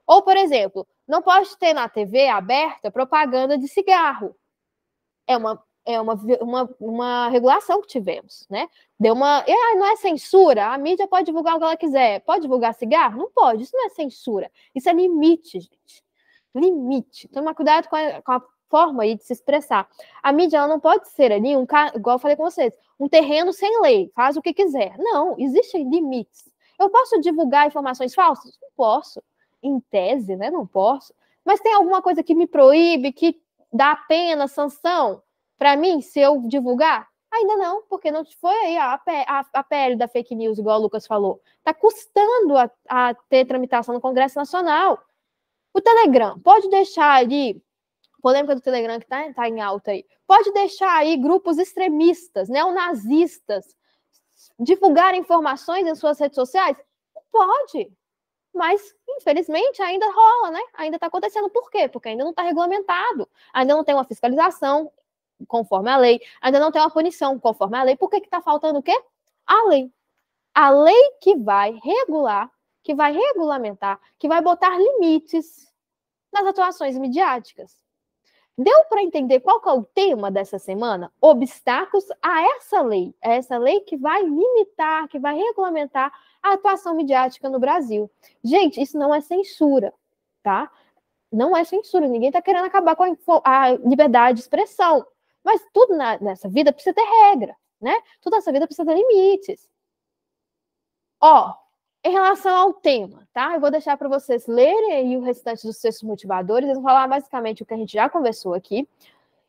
Ou, por exemplo, não pode ter na TV aberta propaganda de cigarro. É uma regulação que tivemos, né? Não é censura, a mídia pode divulgar o que ela quiser. Pode divulgar cigarro? Não pode, isso não é censura. Isso é limite, gente. Limite. Toma cuidado com a forma aí de se expressar. A mídia ela não pode ser ali, igual eu falei com vocês, um terreno sem lei, faz o que quiser. Não, existem limites. Eu posso divulgar informações falsas? Não posso. Em tese, né? Não posso. Mas tem alguma coisa que me proíbe, que dá pena, sanção para mim, se eu divulgar? Ainda não, porque não foi aí a PL da fake news, igual o Lucas falou. Está custando a ter tramitação no Congresso Nacional. O Telegram, pode deixar ali, polêmica do Telegram que tá em alta aí, pode deixar aí grupos extremistas, neonazistas, divulgar informações em suas redes sociais? Pode. Mas, infelizmente, ainda rola, né? Ainda está acontecendo. Por quê? Porque ainda não está regulamentado. Ainda não tem uma fiscalização conforme a lei. Ainda não tem uma punição conforme a lei. Por que está faltando o quê? A lei. A lei que vai regular, que vai regulamentar, que vai botar limites nas atuações midiáticas. Deu para entender qual que é o tema dessa semana? Obstáculos a essa lei. É essa lei que vai limitar, que vai regulamentar a atuação midiática no Brasil. Gente, isso não é censura, tá? Não é censura. Ninguém está querendo acabar com a liberdade de expressão. Mas tudo nessa vida precisa ter regra, né? Tudo nessa vida precisa ter limites. Em relação ao tema, tá? Eu vou deixar para vocês lerem aí o restante dos textos motivadores. Eles vão falar basicamente o que a gente já conversou aqui.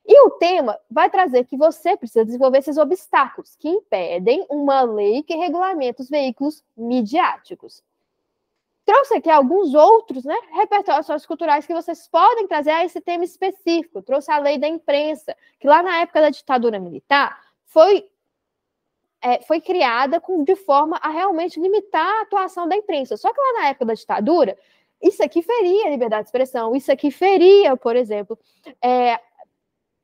E o tema vai trazer que você precisa desenvolver esses obstáculos que impedem uma lei que regulamenta os veículos midiáticos. Trouxe aqui alguns outros, né, repertórios culturais que vocês podem trazer a esse tema específico. Trouxe a lei da imprensa, que lá na época da ditadura militar foi criada de forma a realmente limitar a atuação da imprensa. Só que lá na época da ditadura, isso aqui feria a liberdade de expressão, isso aqui feria, por exemplo,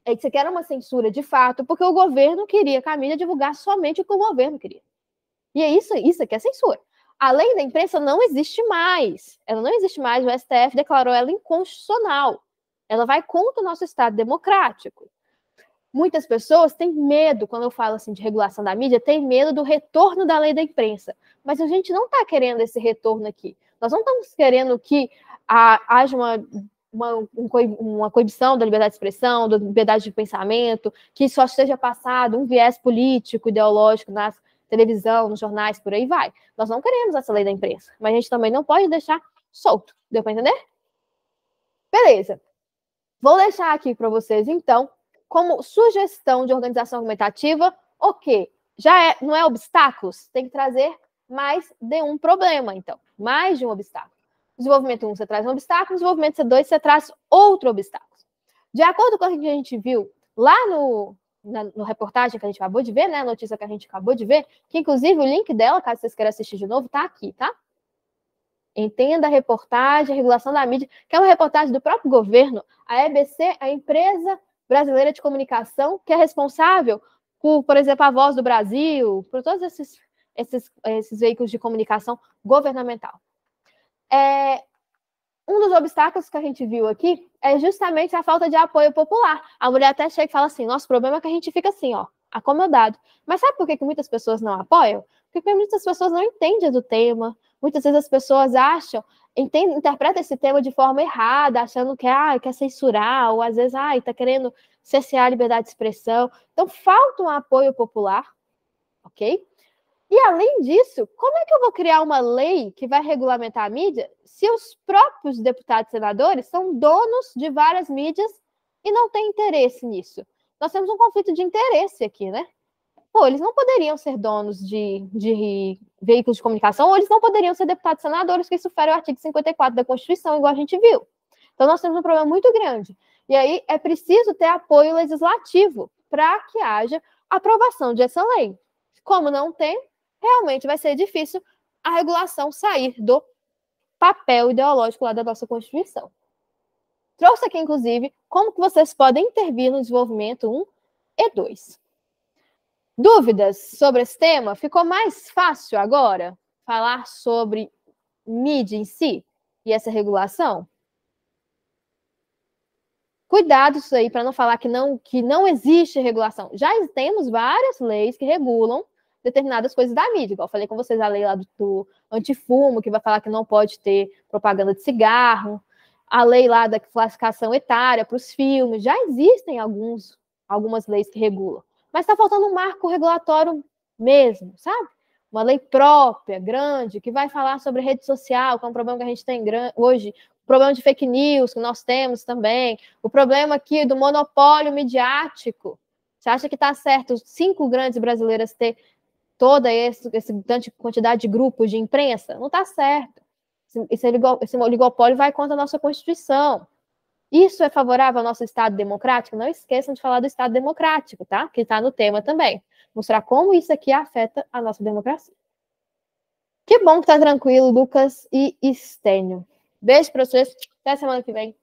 isso aqui era uma censura de fato, porque o governo queria que a mídia divulgasse somente o que o governo queria. E é isso aqui é censura. A lei da imprensa não existe mais. Ela não existe mais, o STF declarou ela inconstitucional. Ela vai contra o nosso Estado democrático. Muitas pessoas têm medo, quando eu falo assim de regulação da mídia, têm medo do retorno da lei da imprensa. Mas a gente não está querendo esse retorno aqui. Nós não estamos querendo que haja uma coibição da liberdade de expressão, da liberdade de pensamento, que só seja passado um viés político, ideológico na televisão, nos jornais, por aí vai. Nós não queremos essa lei da imprensa, mas a gente também não pode deixar solto. Deu para entender? Beleza. Vou deixar aqui para vocês, então, como sugestão de organização argumentativa, não é obstáculos, tem que trazer mais de um problema, então, mais de um obstáculo. Desenvolvimento 1, você traz um obstáculo, desenvolvimento C2, você traz outro obstáculo. De acordo com o que a gente viu lá no reportagem que a gente acabou de ver, né, a notícia que a gente acabou de ver, que inclusive o link dela, caso vocês queiram assistir de novo, tá aqui, tá? Entenda a reportagem, a regulação da mídia, que é uma reportagem do próprio governo, a EBC, a Empresa Brasileira de Comunicação, que é responsável por exemplo, a Voz do Brasil, por todos esses veículos de comunicação governamental. Um dos obstáculos que a gente viu aqui é justamente a falta de apoio popular. A mulher até chega e fala assim, nosso problema é que a gente fica assim, acomodado. Mas sabe por que muitas pessoas não apoiam? Porque muitas pessoas não entendem do tema, muitas vezes as pessoas interpretam esse tema de forma errada, achando que quer censurar, ou às vezes está querendo cercear a liberdade de expressão. Então, falta um apoio popular, ok? E, além disso, como é que eu vou criar uma lei que vai regulamentar a mídia se os próprios deputados e senadores são donos de várias mídias e não têm interesse nisso? Nós temos um conflito de interesse aqui, né? Eles não poderiam ser donos de veículos de comunicação, ou eles não poderiam ser deputados e senadores, que isso fere o artigo 54 da Constituição, igual a gente viu. Então, nós temos um problema muito grande. E aí, é preciso ter apoio legislativo para que haja aprovação dessa lei. Como não tem, realmente vai ser difícil a regulação sair do papel ideológico lá da nossa Constituição. Trouxe aqui, inclusive, como que vocês podem intervir no desenvolvimento 1 e 2. Dúvidas sobre esse tema? Ficou mais fácil agora falar sobre mídia em si? e essa regulação? Cuidado isso aí, para não falar que não existe regulação. Já temos várias leis que regulam determinadas coisas da mídia. Igual eu falei com vocês, a lei lá do antifumo, que vai falar que não pode ter propaganda de cigarro, a lei lá da classificação etária para os filmes. Já existem algumas leis que regulam. Mas está faltando um marco regulatório mesmo, sabe? Uma lei própria, grande, que vai falar sobre rede social, que é um problema que a gente tem hoje, o problema de fake news que nós temos também, o problema aqui do monopólio midiático. Você acha que está certo 5 grandes brasileiras ter toda essa quantidade de grupos de imprensa? Não está certo. Esse oligopólio vai contra a nossa Constituição. Isso é favorável ao nosso Estado democrático? Não esqueçam de falar do Estado democrático, tá? Que está no tema também. Mostrar como isso aqui afeta a nossa democracia. Que bom que tá tranquilo, Lucas e Estênio. Beijo para vocês. Até semana que vem.